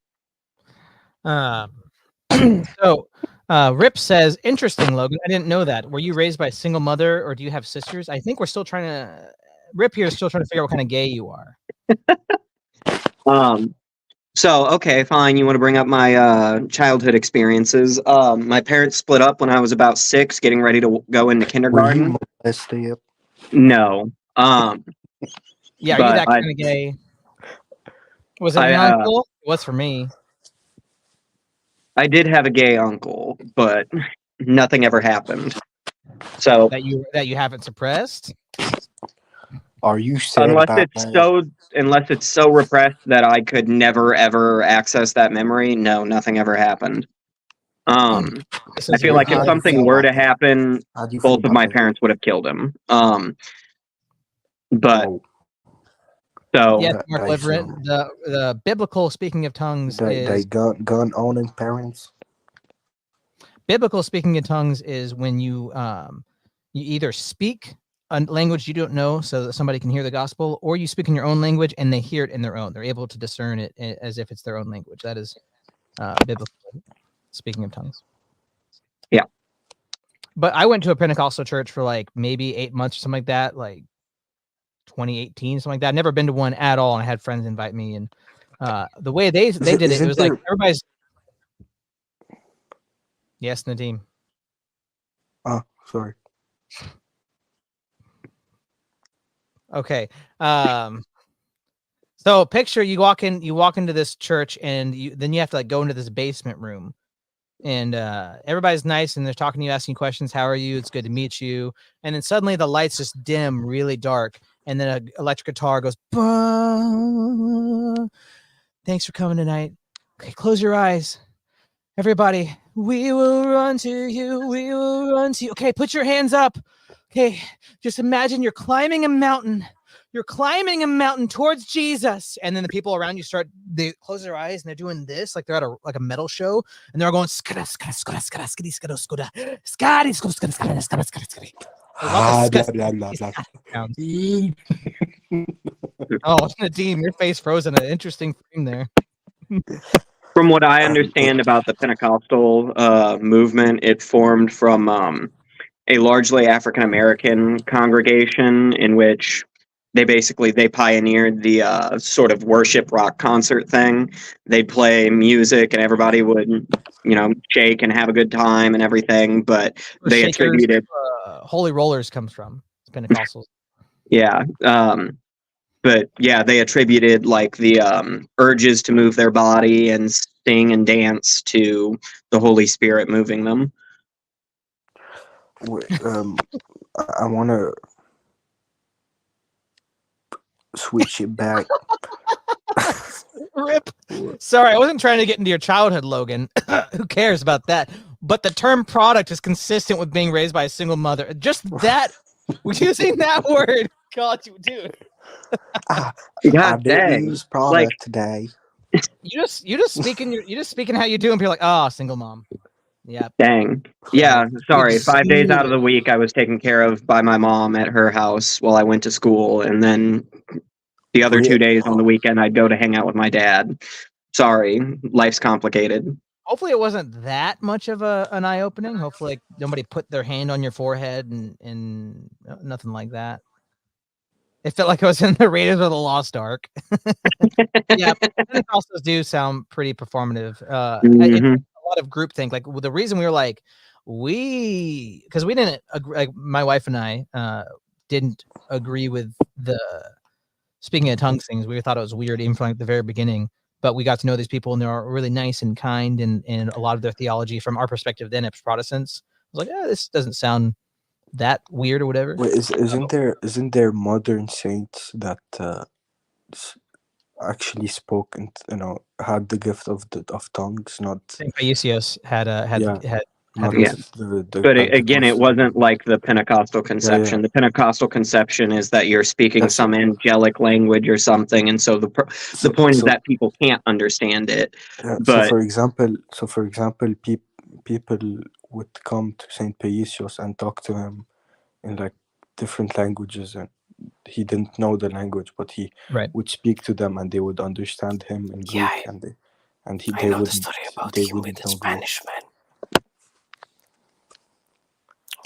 So Rip says, interesting, Logan. I didn't know that. Were you raised by a single mother or do you have sisters? I think we're still trying to Rip here is still trying to figure out what kind of gay you are. So okay, fine. You want to bring up my childhood experiences? My parents split up when I was about 6, getting ready to go into Were kindergarten. you molested? No. Yeah, are you but that kind of gay? Was it an uncle? It was for me. I did have a gay uncle, but nothing ever happened. So That you haven't suppressed? Are you sad unless about it's so repressed that I could never ever access that memory, no, nothing ever happened. I feel like if something were to happen, both of my parents would have killed him. But so yes, Mark Leverett, the biblical speaking of tongues they is gun owning parents. biblical speaking in tongues is when you either speak a language you don't know so that somebody can hear the gospel, or you speak in your own language and they hear it in their own. They're able to discern it as if it's their own language. That is biblical speaking of tongues. Yeah. But I went to a Pentecostal church for like maybe 8 months or something like that, like 2018, something like that. I've never been to one at all, and I had friends invite me. And the way they did it was like everybody's. Yes, Nadim. Oh, sorry. Okay. So picture you walk into this church, and then you have to like go into this basement room, and everybody's nice and they're talking to you, asking you questions. How are you? It's good to meet you. And then suddenly the lights just dim really dark, and then an electric guitar goes, "Bah. Thanks for coming tonight. Okay, close your eyes. Everybody, we will run to you. We will run to you. Okay, put your hands up. Okay, just imagine you're climbing a mountain. You're climbing a mountain towards Jesus, and then the people around you they close their eyes and they're doing this like they're at a metal show, and they're going skada skada skada skada skada skada skada skada skada skada skada skada skada skada. Ah, blah, blah, blah, blah. Sounds. Oh, Nadim, your face froze in an interesting frame there. From what I understand about the Pentecostal movement, it formed from a largely African American congregation in which they pioneered the sort of worship rock concert thing. They'd play music and everybody would, shake and have a good time and everything. But they attributed Holy Rollers comes from Pentecostals. Yeah. But yeah, they attributed like the urges to move their body and sing and dance to the Holy Spirit moving them. Wait, I want to switch it back. Rip. Sorry, I wasn't trying to get into your childhood, Logan. Who cares about that? But the term product is consistent with being raised by a single mother. Just that, using that word. God, you dude. I God didn't dang. use product Like, today. You just speaking how you do, and be like, oh, single mom. Yeah. Dang. Yeah, sorry. Just 5 days out of smooth. the week, I was taken care of by my mom at her house while I went to school. And then the other 2 days on the weekend, I'd go to hang out with my dad. Sorry, life's complicated. Hopefully it wasn't that much of an eye-opening. Hopefully nobody put their hand on your forehead and nothing like that. It felt like I was in the Raiders of the Lost Ark. Yeah, Pentecostals do sound pretty performative. It's a lot of groupthink. Like the reason we were like, because we didn't agree, like my wife and I didn't agree with the speaking in tongues things. We thought it was weird even from like the very beginning. But we got to know these people, and they're really nice and kind, and a lot of their theology, from our perspective then as Protestants, was like, this doesn't sound that weird or whatever. Wait, isn't there modern saints that actually spoke and had the gift of tongues? Not St. Paisios had not Yeah. the But again, it Pentecostal. wasn't like the Pentecostal conception. Yeah. The Pentecostal conception is that you're speaking That's some it. angelic language or something, and so the point is that people can't understand it. So But for example, people would come to Saint Paisios and talk to him in like different languages, and he didn't know the language, but he would speak to them, and they would understand him in Greek, Yeah, and I know the story about him with the Spanish man.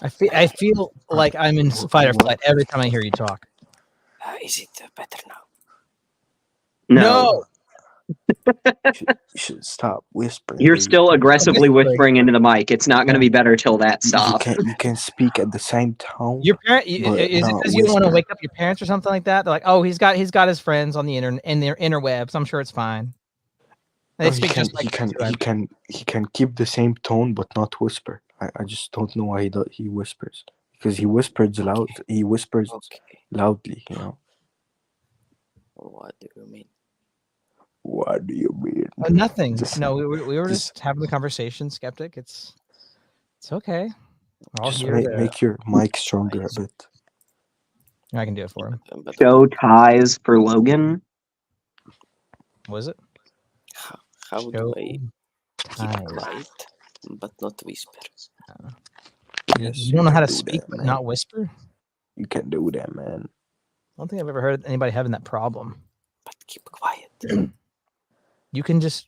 I feel like I'm in fight or flight every time I hear you talk. Is it better now? no. You should stop whispering. You're baby. still aggressively whispering into the mic. It's not going to be better till that You stops. can speak at the same tone. Your parent is but it not because you don't want to whisper. wake up your parents or something like that? They're like, oh, he's got his friends on the internet and their interwebs. I'm sure it's fine. They No, speak just like he can keep the same tone but not whisper. I just don't know why he whispers, because he whispers loud. He whispers loudly. What do you mean? What do you mean? Nothing. Just- No, we were just- just having the conversation, Skeptic. It's okay. We're all Just here to- make your mic stronger a bit. I can do it for him. Show ties for Logan. Was it? How Show do I keep ties. quiet but not whisper? Yes, You don't know how to can do speak that, but man. not whisper? You can do that, man. I don't think I've ever heard anybody having that problem. But keep quiet. You can just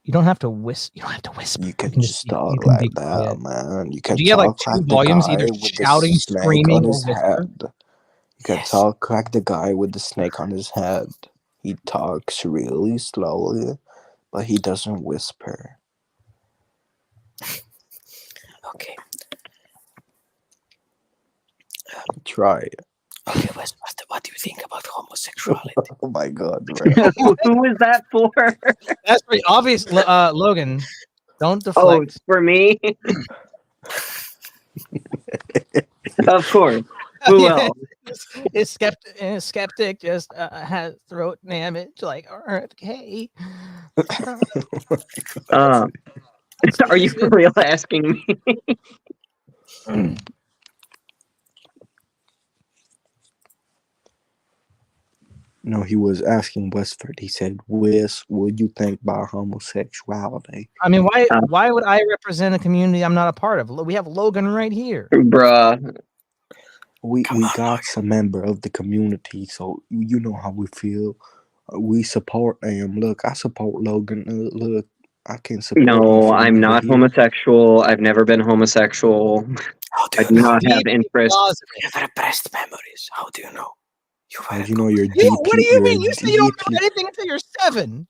you don't have to whisper. You don't have to whisper. You can just talk you can be like that, quiet. man. You can Do you have like talk two like the volumes, guy either with shouting, the snake screaming, on or his whisper? head. You can Yes. talk like the guy with the snake on his head. He talks really slowly, but he doesn't whisper. Okay. Try it. Okay, Wes, what do you think about homosexuality? Oh my god, bro. Who is that for? That's pretty obvious. Logan, don't Oh, deflect. it's for me. Of course. Who Yeah. else? His skeptic just has throat damage. Like, okay. Are you for real asking me? No, he was asking Westford. He said, Wes, what do you think about homosexuality? I mean, why would I represent a community I'm not a part of? We have Logan right here. Bruh. We Come on, got a member of the community, so you know how we feel. We support him. Look, I support Logan. Look, I can support him No, from I'm over not here. homosexual. I've never been homosexual. How do I you do know? not have Deeply interest. closeted. You have repressed memories. How do you know? How do you know you're You, deeply? what do you mean? You say you don't know deeply- anything until you're 7.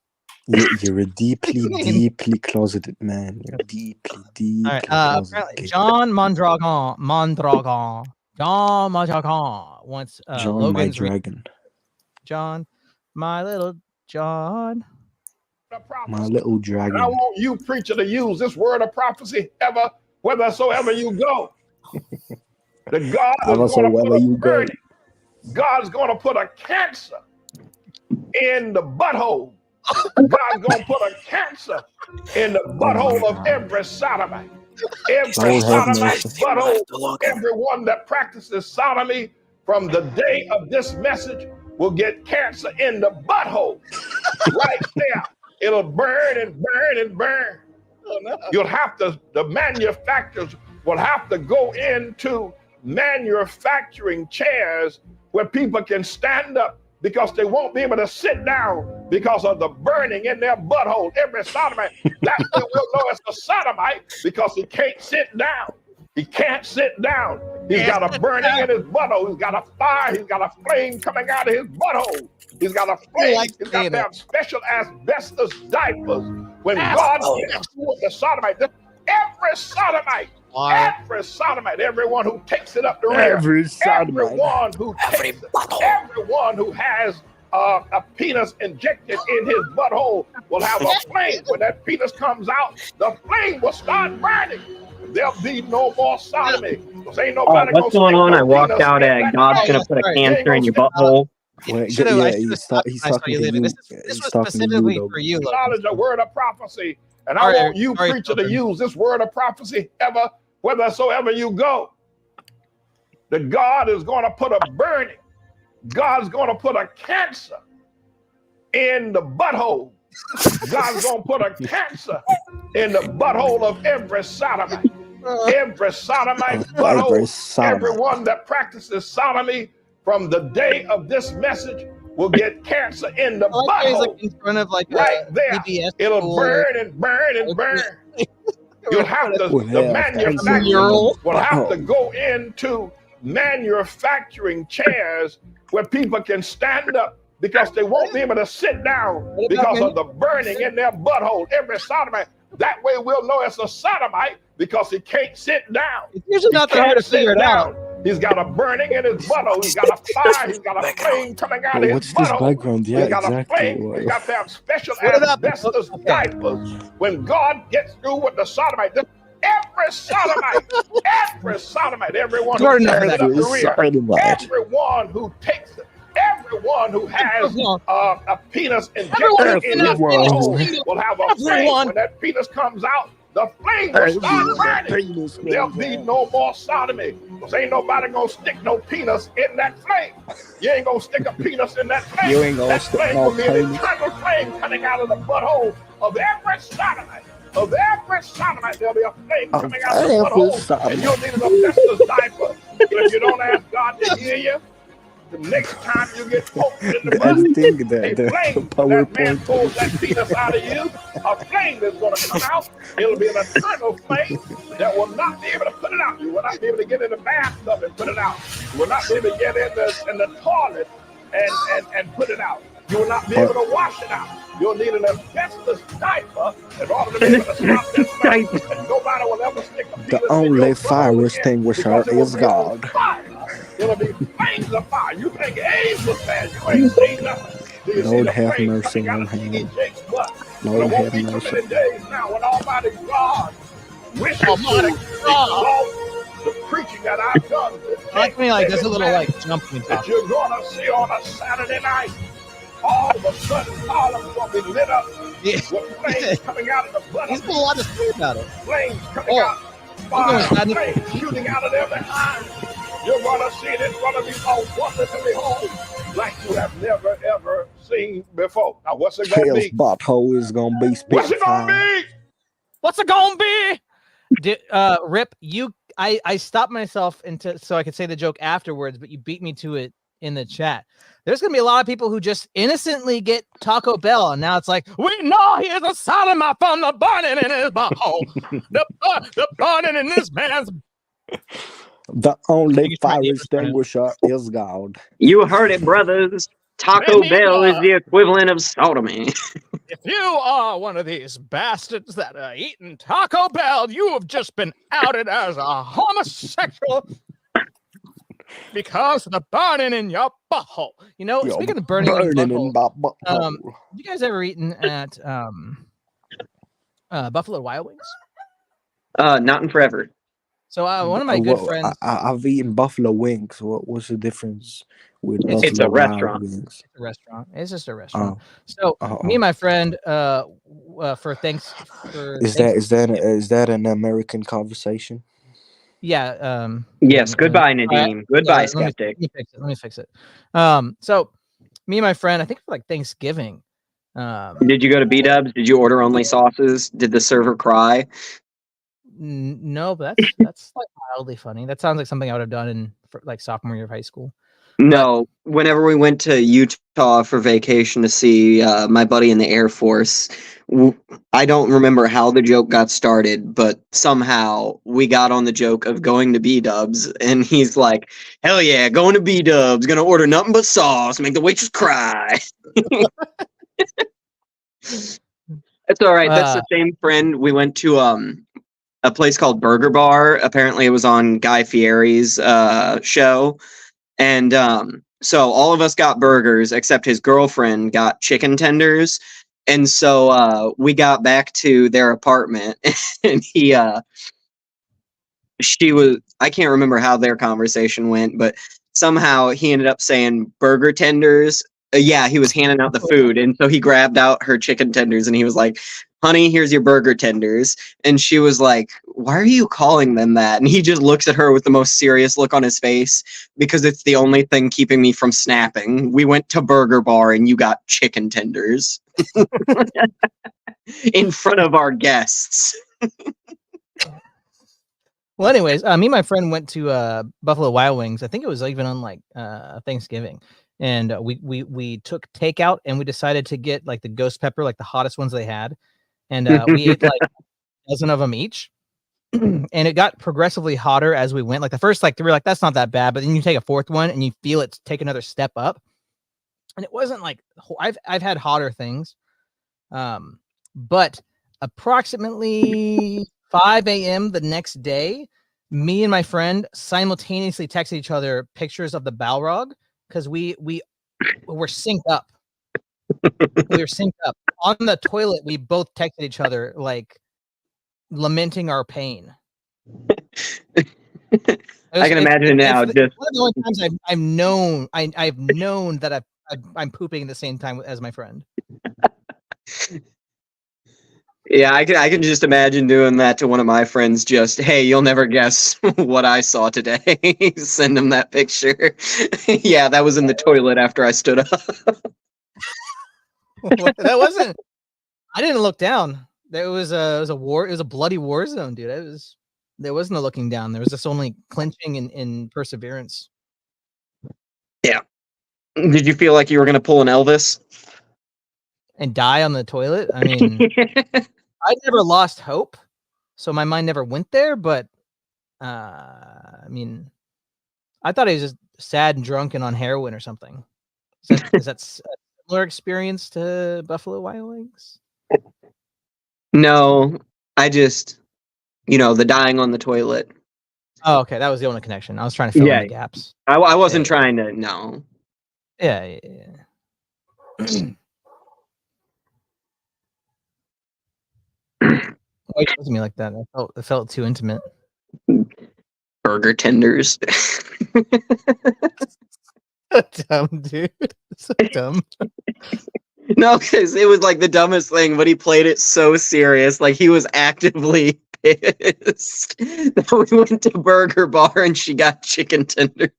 You're a deeply, you mean? deeply closeted man. You're deeply All right. closeted. Apparently, John Mondragon wants John, Logan's my dragon, John, my little John. my little And I dragon. want you, preacher, to use this word of prophecy ever, whithersoever you go. That God is going to Wherever put a you go. burning. God's going to put a cancer in the butthole. God's going to put a cancer in the butthole of every sodomite. Every Lord have sodomite mercy. butthole, everyone that practices sodomy from the day of this message will get cancer in the butthole. Right there. It'll burn and burn and burn. Oh, no. You'll have to, the manufacturers will have to go into manufacturing chairs where people can stand up because they won't be able to sit down because of the burning in their butthole. Every sodomite, that way we'll know it's a sodomite because he can't sit down. He can't sit down. He's got a burning in his butthole. He's got a fire. He's got a flame coming out of his butthole. He's got a flame. He's got to have special asbestos diapers. When God gets through with the sodomite, every sodomite, everyone who takes it up the rear, Every sodomite. everyone who takes it, everyone who has a penis injected in his butthole will have a flame. When that penis comes out, the flame will start burning. There'll be no more sodomy. Ain't nobody What's going on? I walked out at God's gonna put a cancer in your butthole. Well, He's he's talking talking to you. This He's was talking to specifically you, for you, Logan. Knowledge, a word of prophecy. And Sorry, I want you, sorry, preacher, to Logan. use this word of prophecy ever, whithersoever you go. That God is going to put a burning. God's going to put a cancer in the butthole. God's going to put a cancer in the butthole of every sodomite. Every sodomite butthole, sodomite. everyone that practices sodomy from the day of this message will get cancer in the I like he's, butthole. like, in front of like Right a there. PBS It'll school. burn and burn and burn. You'll have to, Well, the yeah, manufacturers mural. will have to go into manufacturing chairs where people can stand up because they won't be able to sit down because of the burning in their butthole. Every sodomite. That way we'll know it's a sodomite because he can't sit down. It's usually not that hard to figure it out. He's got a burning in his butthole. He's got a fire. He's got a flame coming out of his What's this butthole. background? Yeah, He's got a exactly. flame. He's got to have special Put it up. asbestos diapers. When God gets through with the sodomite, every sodomite, everyone who Jordan, takes it up the rear, Sodomite. everyone who takes it, everyone who has a penis Everyone injected in his Everyone. butthole will have a flame. Everyone. When that penis comes out, the flame will start burning. There'll be no more sodomy. Because ain't nobody gonna stick no penis in that flame. You ain't gonna stick a penis in that flame. You ain't gonna that stick flame no will be an penis. eternal flame coming out of the butthole of every sodomite. Of every sodomite, there'll be a flame coming out of the every butthole. sodomite. And you'll need an asbestos diaper. But if you don't ask God to hear you, the next time you get poked in the I butt, think a the flame, that man PowerPoint. pulls that penis out of you, a flame is going to come out. It'll be an eternal flame that will not be able to put it out. You will not be able to get in the bathtub and put it out. You will not be able to get in the toilet and put it out. You will not be able to wash it out. You'll need an asbestos diaper in order to be able to stop that flame. And nobody will ever stick a penis The in only your fire butthole extinguisher because it will is be on God. fire. It'll gonna be flames of fire. You think AIDS was bad? You ain't seen nothing. Do you see Lord the have flames mercy coming out on of him. T.D. Jakes' butt? But Lord it won't have be too mercy. many days now when Almighty God wishes Almighty to exalt the preaching that I've done. I like when he like does a little like jump when he that talks. you're gonna see on a Saturday night. All of a sudden, Harlem's gonna be lit up Yeah. with flames coming out of the butt He's of got a lot to say about it. flames coming Oh, out, I'm going fire, to flames shooting out of their behind. You're gonna see it. It's gonna be a wonder to behold, like you have never ever seen before. Now, what's it gonna Hell's be? butthole is gonna be What's it gonna spitfire. be? What's it gonna be? Rip, I stopped myself into so I could say the joke afterwards, but you beat me to it in the chat. There's gonna be a lot of people who just innocently get Taco Bell, and now it's like, we know he is a sodomite from the burning in his butthole. the burning in this man's. The only He's trying fire to extinguisher is God. You heard it, brothers. Taco Maybe, Bell is the equivalent of sodomy. If you are one of these bastards that are eating Taco Bell, you have just been outed as a homosexual because of the burning in your butthole. You know, You're speaking of burning, in burning butthole, in my butthole. have you guys ever eaten at Buffalo Wild Wings? Not in forever. So one of my good friends. I've eaten buffalo wings. What's the difference with It's buffalo a wild restaurant. wings? It's a restaurant. It's just a restaurant. Oh, So oh, me oh. and my friend, for Is that an American conversation? Yeah. Yes. Goodbye, Nadeem. Goodbye, let skeptic. me fix it. So me and my friend, I think for like Thanksgiving. Did you go to B-Dubs? Did you order only sauces? Did the server cry? No, but that's like mildly funny. That sounds like something I would have done in like sophomore year of high school. No. Whenever we went to Utah for vacation to see my buddy in the Air Force, I don't remember how the joke got started, but somehow we got on the joke of going to B-Dubs, and he's like, hell yeah, going to B-Dubs, gonna order nothing but sauce, make the waitress cry. That's all right. That's the same friend. We went to a place called Burger Bar. Apparently, it was on Guy Fieri's show, and so all of us got burgers except his girlfriend got chicken tenders. And so we got back to their apartment, and I can't remember how their conversation went, but somehow he ended up saying burger tenders. Yeah, he was handing out the food, and so he grabbed out her chicken tenders, and he was like, honey, here's your burger tenders. And she was like, why are you calling them that? And he just looks at her with the most serious look on his face, because it's the only thing keeping me from snapping. We went to Burger Bar, and you got chicken tenders in front of our guests. Well, anyways, me and my friend went to Buffalo Wild Wings. I think it was even on like Thanksgiving, and we took takeout, and we decided to get like the ghost pepper, like the hottest ones they had, and we ate like a dozen of them each, and it got progressively hotter as we went. Like the first like three, like that's not that bad, but then you take a fourth one and you feel it take another step up, and it wasn't like I've had hotter things, but approximately 5 a.m. the next day, me and my friend simultaneously texted each other pictures of the Balrog because we were synced up. We were synced up on the toilet. We both texted each other like lamenting our pain. I can imagine now. Just one of the only times I've known that I'm pooping at the same time as my friend. Yeah, I can just imagine doing that to one of my friends. Just, hey, you'll never guess what I saw today. Send them that picture. Yeah, that was in the toilet after I stood up. That wasn't. I didn't look down. It was a war. It was a bloody war zone, dude. There wasn't a looking down. There was just only clenching and perseverance. Yeah. Did you feel like you were gonna pull an Elvis and die on the toilet? I mean, I never lost hope, so my mind never went there. But I mean, I thought he was just sad and drunk and on heroin or something. Is that a similar experience to Buffalo Wild Wings? No, I just, the dying on the toilet. Oh, okay. That was the only connection. I was trying to fill in Yeah. the gaps. I wasn't Yeah, yeah. trying to. No. Yeah. Why you look at me like that? It felt too intimate. Burger tenders. Dumb, dude. So dumb. No, because it was like the dumbest thing, but he played it so serious. Like he was actively pissed that we went to Burger Bar and she got chicken tenders.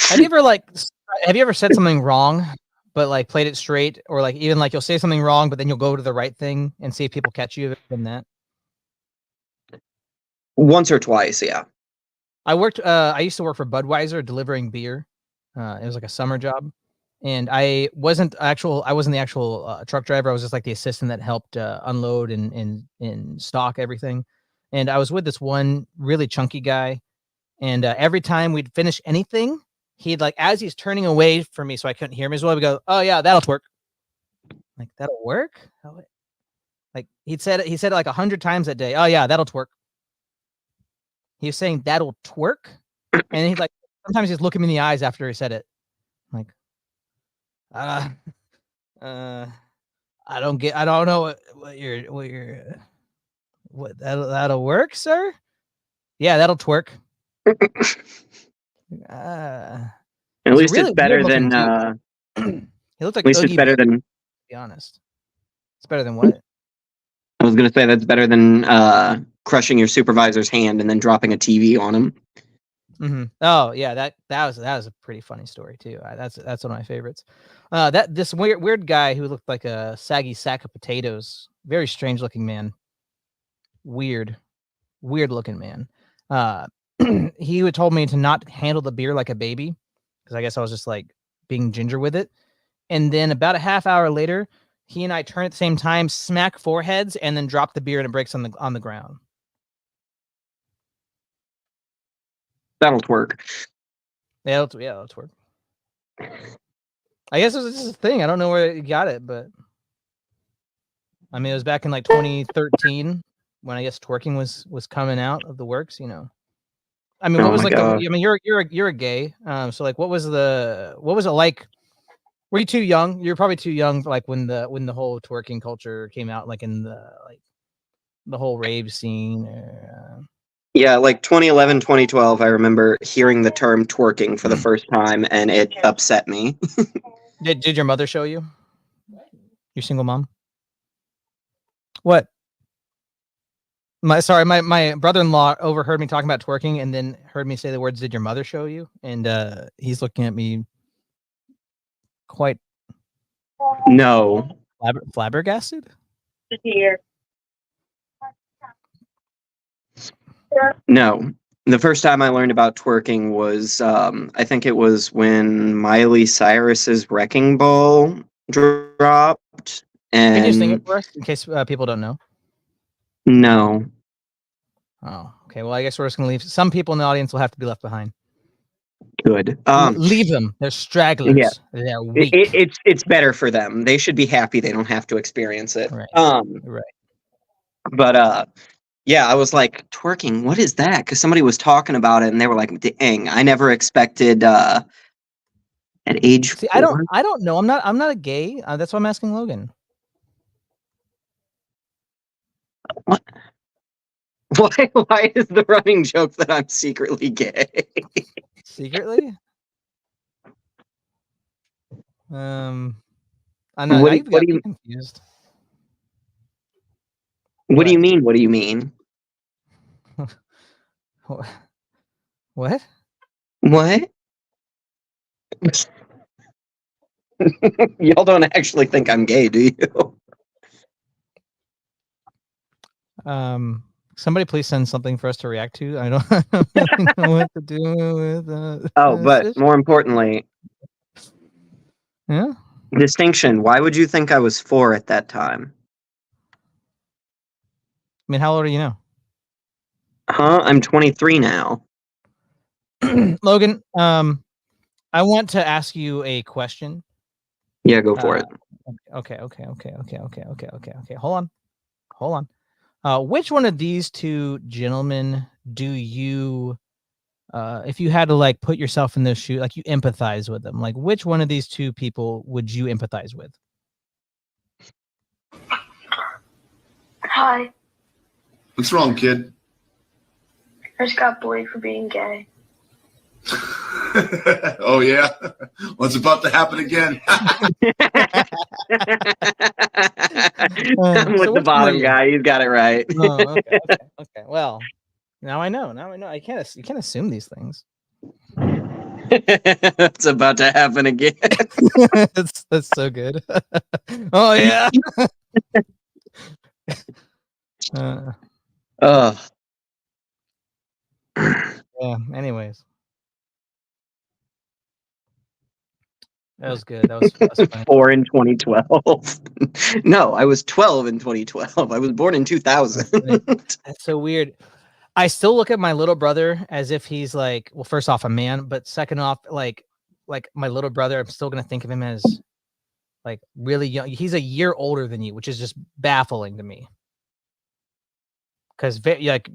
Have you ever said something wrong, but like played it straight, or like even like you'll say something wrong, but then you'll go to the right thing and see if people catch you in that? Once or twice, yeah. I used to work for Budweiser delivering beer. It was like a summer job. And I wasn't the actual truck driver. I was just like the assistant that helped unload and stock everything. And I was with this one really chunky guy. And every time we'd finish anything, he'd like, as he's turning away from me so I couldn't hear him as well, we go, "Oh yeah, that'll twerk." Like, that'll work? Like he said it like 100 times that day. "Oh yeah, that'll twerk." He was saying that'll twerk. And he's like, sometimes he's looking me in the eyes after he said it. Like, I don't know what that'll work, sir. Yeah, that'll twerk. At least really it's better weird than. He looked like At least it's Oogie better Boogie, than. to be honest. It's better than what? I was gonna say that's better than crushing your supervisor's hand and then dropping a TV on him. Mm-hmm. Oh yeah, that was a pretty funny story too. That's one of my favorites. This weird guy who looked like a saggy sack of potatoes. Very strange looking man. Weird looking man. He would told me to not handle the beer like a baby, because I guess I was just like being ginger with it. And then about a half hour later, he and I turn at the same time, smack foreheads, and then drop the beer and it breaks on the ground. That'll twerk. Yeah, that'll twerk. I guess this is a thing. I don't know where you got it, but I mean, it was back in like 2013 when I guess twerking was coming out of the works. You know, I mean, what was like? I mean, you're a gay. So like, what was it like? Were you too young? You're probably too young, like when the whole twerking culture came out, like in the whole rave scene. Yeah, like 2011, 2012, I remember hearing the term twerking for the first time, and it upset me. Did your mother show you? Your single mom? What? My brother-in-law overheard me talking about twerking and then heard me say the words, "Did your mother show you?" And he's looking at me quite flabbergasted. No. The first time I learned about twerking was, I think it was when Miley Cyrus's Wrecking Ball dropped. And Can you sing it for us in case people don't know? No. Oh, okay. Well, I guess we're just gonna leave. Some people in the audience will have to be left behind. Good. Leave them. They're stragglers. Yeah. They're weak. It's better for them. They should be happy they don't have to experience it. Right. Right. But yeah, I was like, twerking, what is that? Because somebody was talking about it and they were like, dang, I never expected at age 4. I don't know. I'm not a gay. That's why I'm asking Logan. What? Why is the running joke that I'm secretly gay? Secretly? I'm What do you confused. What do you mean? What do you mean? What? What? Y'all don't actually think I'm gay, do you? Somebody please send something for us to react to. I don't really know what to do with but more importantly, yeah. Distinction. Why would you think I was 4 at that time? I mean, how old are you now? Huh? I'm 23 now. Logan, I want to ask you a question. Yeah, go for it. Okay. Hold on. Which one of these two gentlemen do you, if you had to like put yourself in those shoes, like you empathize with them, like which one of these two people would you empathize with? Hi, What's wrong, kid? I just got bullied for being gay. Oh yeah, what's about to happen again? I'm So with the which one are bottom you? guy. He's got it right. Oh, okay. Well, now I know. You can't assume these things. It's about to happen again. that's so good. Oh yeah. Ugh. Yeah. Anyways, that was good. That was funny. 4 in 2012. No, I was 12 in 2012. I was born in 2000. That's so weird. I still look at my little brother as if he's like, well, first off, a man, but second off, like my little brother, I'm still gonna think of him as like really young. He's a year older than you, which is just baffling to me. Because like,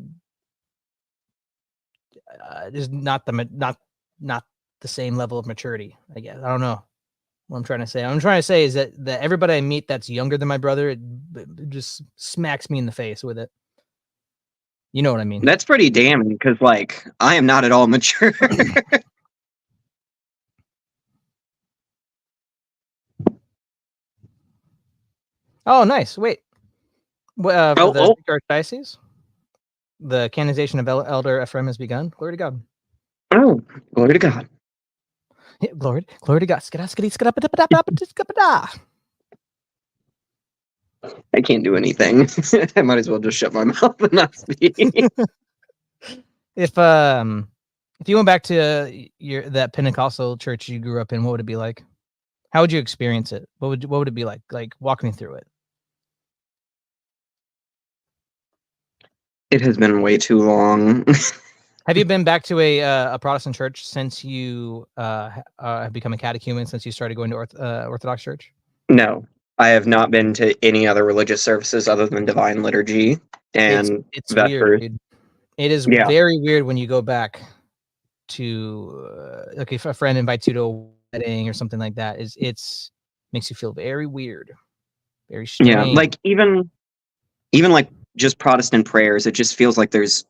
there's not the same level of maturity. I guess I don't know what I'm trying to say. What I'm trying to say is that everybody I meet that's younger than my brother, it just smacks me in the face with it. You know what I mean? That's pretty damning because, like, I am not at all mature. Oh, nice. Wait. For Oh, the oh. Archdiocese, the canonization of Elder Ephraim has begun. Glory to God. Oh, glory to God. Yeah, glory to God. Skada. I can't do anything. I might as well just shut my mouth and not speak. If you went back to that Pentecostal church you grew up in, what would it be like? How would you experience it? What would it be like? Like, walk me through it. It has been way too long. Have you been back to a Protestant church since you have become a catechumen, since you started going to Orthodox church? No, I have not been to any other religious services other than Divine Liturgy and it's Vespers. weird, dude. It is Yeah. very weird when you go back to like if a friend invites you to a wedding or something like that. It's makes you feel very weird, very strange. Yeah, like even like just Protestant prayers, it just feels like there's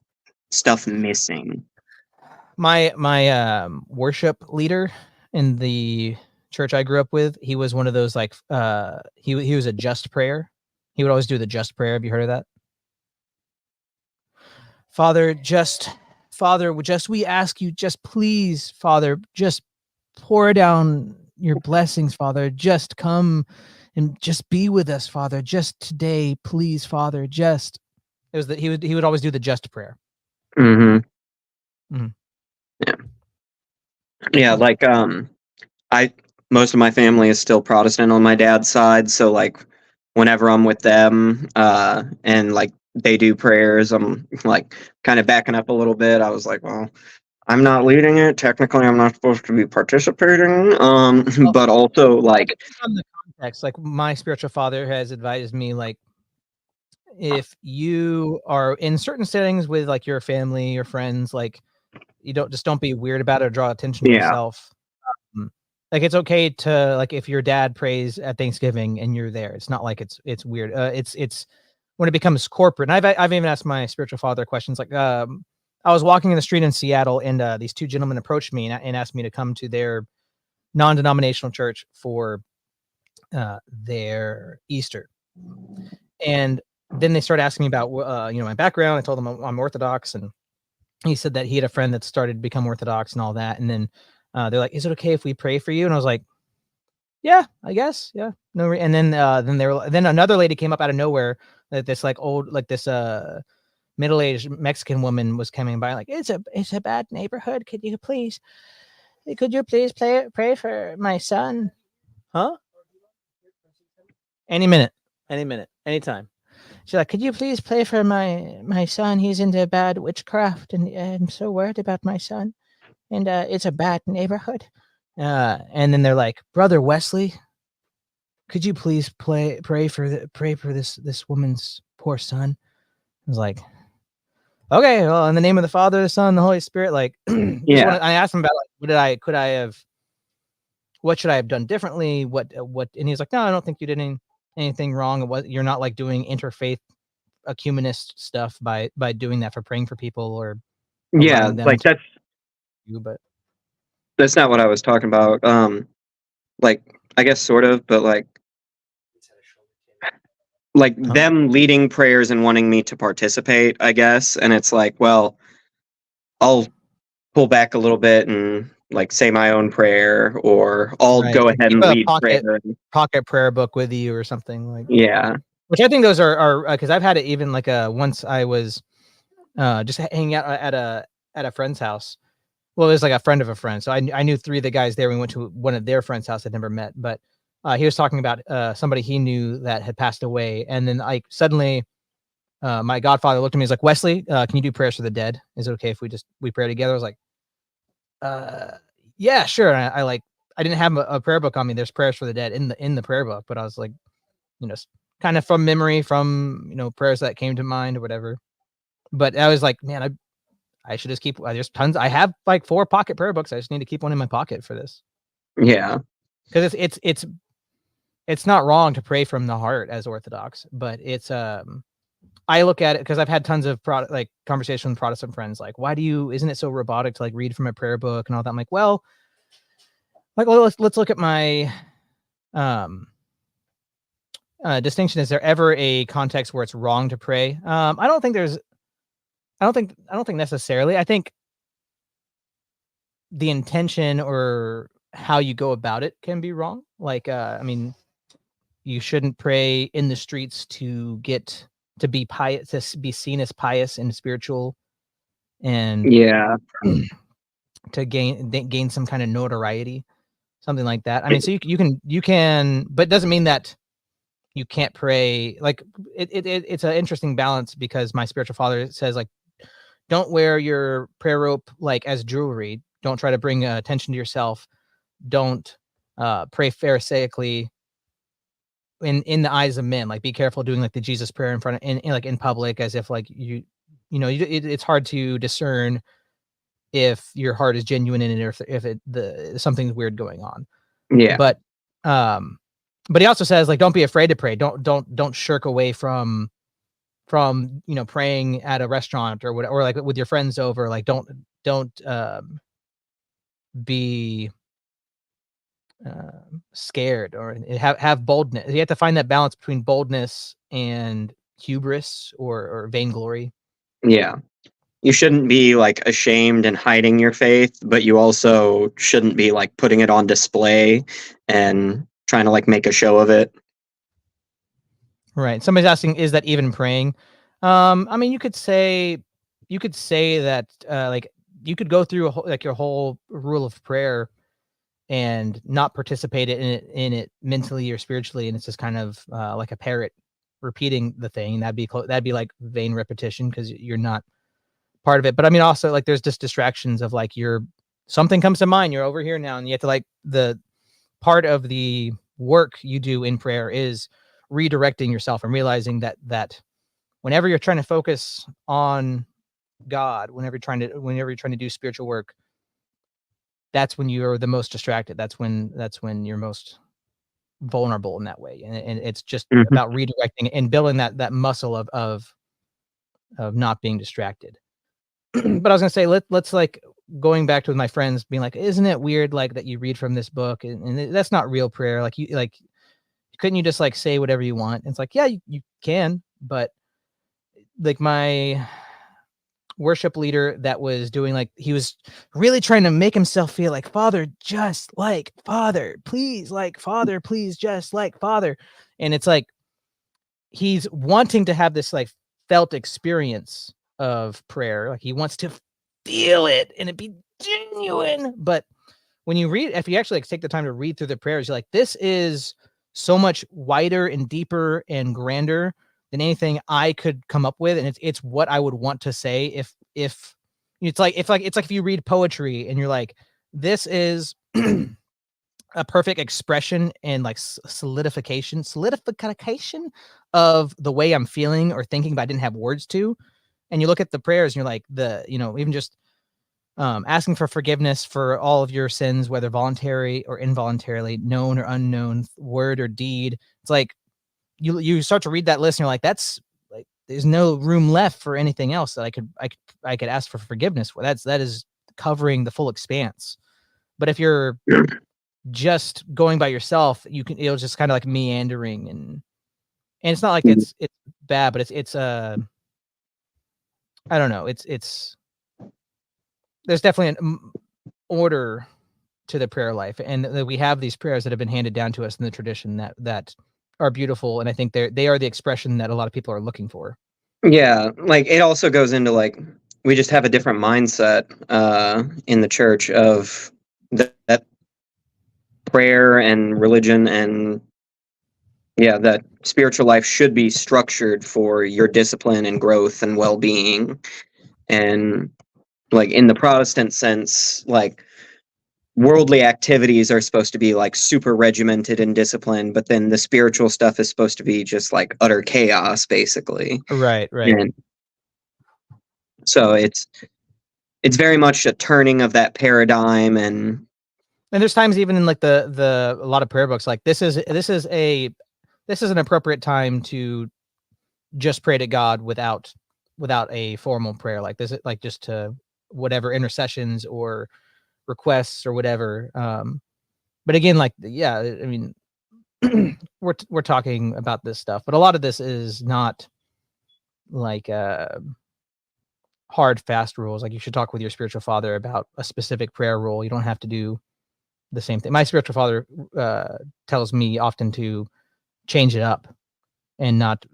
stuff missing. My worship leader in the church I grew up with, he was one of those like he was a just prayer. He would always do the just prayer. Have you heard of that? Father, we ask you, just please, Father, just pour down your blessings, Father. Just come and just be with us, Father. Just today, please, Father. Just it was that he would always do the just prayer. Mm-hmm. Mhm. Yeah. Yeah, like most of my family is still Protestant on my dad's side, so like whenever I'm with them, and like they do prayers, I'm like kind of backing up a little bit. I was like, well, I'm not leading it. Technically, I'm not supposed to be participating. But also like on the context, like my spiritual father has advised me, like if you are in certain settings with like your family, your friends, like you don't be weird about it or draw attention to Yeah. yourself. Like it's okay to like if your dad prays at Thanksgiving and you're there. It's not like it's weird. It's when it becomes corporate. And I've even asked my spiritual father questions. Like I was walking in the street in Seattle, and these two gentlemen approached me and asked me to come to their non-denominational church for their Easter. And then they started asking me about my background. I told them I'm Orthodox, and he said that he had a friend that started to become Orthodox and all that. And then they're like, "Is it okay if we pray for you?" And I was like, "Yeah, I guess, yeah." No, and then then another lady came up out of nowhere. That this like old like this middle-aged Mexican woman was coming by, like, it's a bad neighborhood. Could you please pray for my son? Huh? Any minute, anytime. She's like, could you please pray for my son? He's into bad witchcraft, and I'm so worried about my son. And it's a bad neighborhood. And then they're like, Brother Wesley, could you please pray for this woman's poor son? was like, okay, well, in the name of the Father, the Son, the Holy Spirit, like, Yeah. I asked him about like, what should I have done differently? What, and he's like, no, I don't think you did anything wrong. You're not like doing interfaith ecumenist stuff by doing that for praying for people or Yeah, allowing them like to you, but that's not what I was talking about. Like I guess sort of, but like Huh? them leading prayers and wanting me to participate, I guess. And it's like, well, I'll pull back a little bit and like say my own prayer, or I'll Right. go Like, ahead keep and a lead prayer. pocket prayer book with you or something like. Yeah. Which I think those are because I've had it even like once I was just hanging out at a friend's house. Well, it was like a friend of a friend, so I knew 3 of the guys there. We went to one of their friends' house I'd never met, but he was talking about somebody he knew that had passed away, and then like suddenly my godfather looked at me. He's like, Wesley, can you do prayers for the dead? Is it okay if we pray together? I was like, yeah, sure. And I didn't have a prayer book on me. There's prayers for the dead in the prayer book, but I was like, kind of from memory, from prayers that came to mind or whatever. But I was like, man, I should just keep. There's tons. I have like 4 pocket prayer books. I just need to keep one in my pocket for this. Yeah. Because it's not wrong to pray from the heart as Orthodox, but it's I look at it because I've had tons of conversation with Protestant friends, like, isn't it so robotic to like read from a prayer book and all that? I'm like, well, let's look at my distinction. Is there ever a context where it's wrong to pray? I don't think necessarily. I think the intention or how you go about it can be wrong. Like, I mean, you shouldn't pray in the streets to be pious, to be seen as pious and spiritual, and Yeah. to gain some kind of notoriety, something like that. I mean, so you can, but it doesn't mean that you can't pray. Like it's an interesting balance, because my spiritual father says, like, don't wear your prayer rope like as jewelry. Don't try to bring attention to yourself. Don't pray pharisaically in the eyes of men. Like, be careful doing like the Jesus prayer in front of in public, as if like it's hard to discern if your heart is genuine in it, or if something's weird going on. Yeah. But he also says, like, don't be afraid to pray. Don't shirk away from praying at a restaurant or whatever, or like with your friends over. Like, don't be scared, or have boldness. You have to find that balance between boldness and hubris or vainglory. Yeah. You shouldn't be like ashamed and hiding your faith, but you also shouldn't be like putting it on display and trying to like make a show of it. Right. Somebody's asking, is that even praying? I mean, you could say that like you could go through your whole rule of prayer and not participate in it mentally or spiritually, and it's just kind of like a parrot repeating the thing. That'd be like vain repetition, because you're not part of it. But I mean, also, like, there's just distractions of like something comes to mind, you're over here now, and you have to, like, the part of the work you do in prayer is redirecting yourself and realizing that whenever you're trying to focus on God, whenever you're trying to do spiritual work, that's when you're the most distracted. That's when you're most vulnerable in that way. And it's just about redirecting and building that muscle of not being distracted. But I was gonna say, let's like, going back to with my friends being like, isn't it weird like that you read from this book, and that's not real prayer? Like, couldn't you just like say whatever you want? And it's like, yeah, you can, but like my worship leader that was doing, like, he was really trying to make himself feel like Father, just like Father, please, like Father, please, just like Father. And it's like, he's wanting to have this like felt experience of prayer. Like, he wants to feel it and it be genuine. But when you read, if you actually like take the time to read through the prayers, you're like, this is so much wider and deeper and grander than anything I could come up with. And it's what I would want to say if it's like if you read poetry and you're like, this is a perfect expression and like solidification of the way I'm feeling or thinking, but I didn't have words to. And you look at the prayers and you're like even just asking for forgiveness for all of your sins, whether voluntary or involuntarily, known or unknown, word or deed. It's like you start to read that list and you're like, that's like, there's no room left for anything else that I could ask for forgiveness for. That is covering the full expanse. But if you're just going by yourself, it'll just kind of like meandering, and it's not like it's bad, but it's I don't know. It's there's definitely an order to the prayer life, and we have these prayers that have been handed down to us in the tradition that are beautiful, and I think they are the expression that a lot of people are looking for. Yeah, like it also goes into like we just have a different mindset in the church of that prayer and religion, and that spiritual life should be structured for your discipline and growth and well-being. And like in the Protestant sense, like worldly activities are supposed to be like super regimented and disciplined, but then the spiritual stuff is supposed to be just like utter chaos, basically. Right. And so it's very much a turning of that paradigm, and there's times even in like a lot of prayer books, like this is an appropriate time to just pray to God without a formal prayer, like this, like just to whatever intercessions or requests or whatever. But again, like, yeah, I mean, we're talking about this stuff, but a lot of this is not like hard, fast rules. Like you should talk with your spiritual father about a specific prayer rule. You don't have to do the same thing. My spiritual father tells me often to change it up and not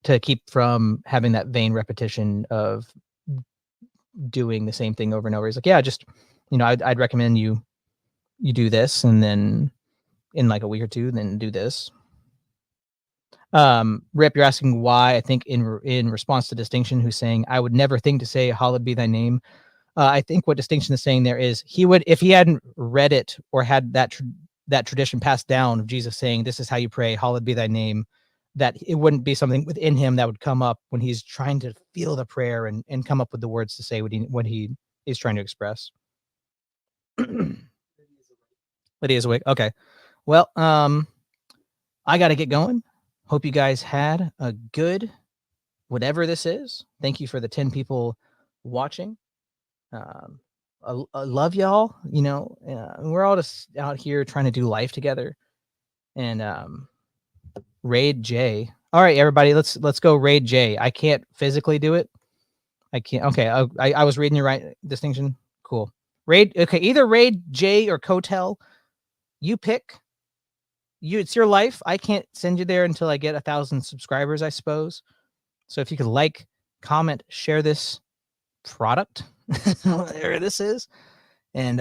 to keep from having that vain repetition of doing the same thing over and over. He's like, yeah, just, I'd recommend you do this, and then in like a week or two, then do this. Rip, you're asking why. I think in response to Distinction, who's saying, I would never think to say, hallowed be thy name. I think what Distinction is saying there is he would, if he hadn't read it or had that tradition passed down of Jesus saying, this is how you pray, hallowed be thy name, that it wouldn't be something within him that would come up when he's trying to feel the prayer and come up with the words to say what he is trying to express. Lydia's awake. Okay. Well, I got to get going. Hope you guys had a good whatever this is. Thank you for the 10 people watching. I love y'all. We're all just out here trying to do life together. And raid J. All right, everybody, let's go raid J. I can't physically do it. I can't. Okay, I was reading your right Distinction. Cool. Raid. Okay, either raid J or Kotel. You pick. It's your life. I can't send you there until I get 1,000 subscribers, I suppose. So if you could like, comment, share this product, whatever this is, and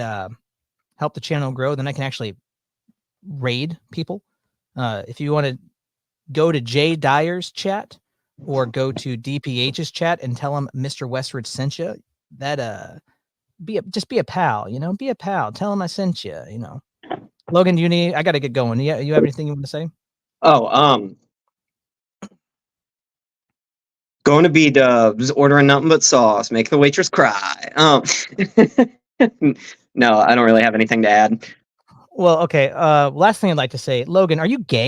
help the channel grow, then I can actually raid people. If you want to go to Jay Dyer's chat or go to DPH's chat and tell him Mr. Westridge sent you, that just be a pal, be a pal. Tell him I sent you, Logan, I got to get going. Yeah, you have anything you want to say? Oh, going to B-dubs, ordering nothing but sauce, make the waitress cry. No, I don't really have anything to add. Well, okay. Last thing I'd like to say, Logan, are you gay?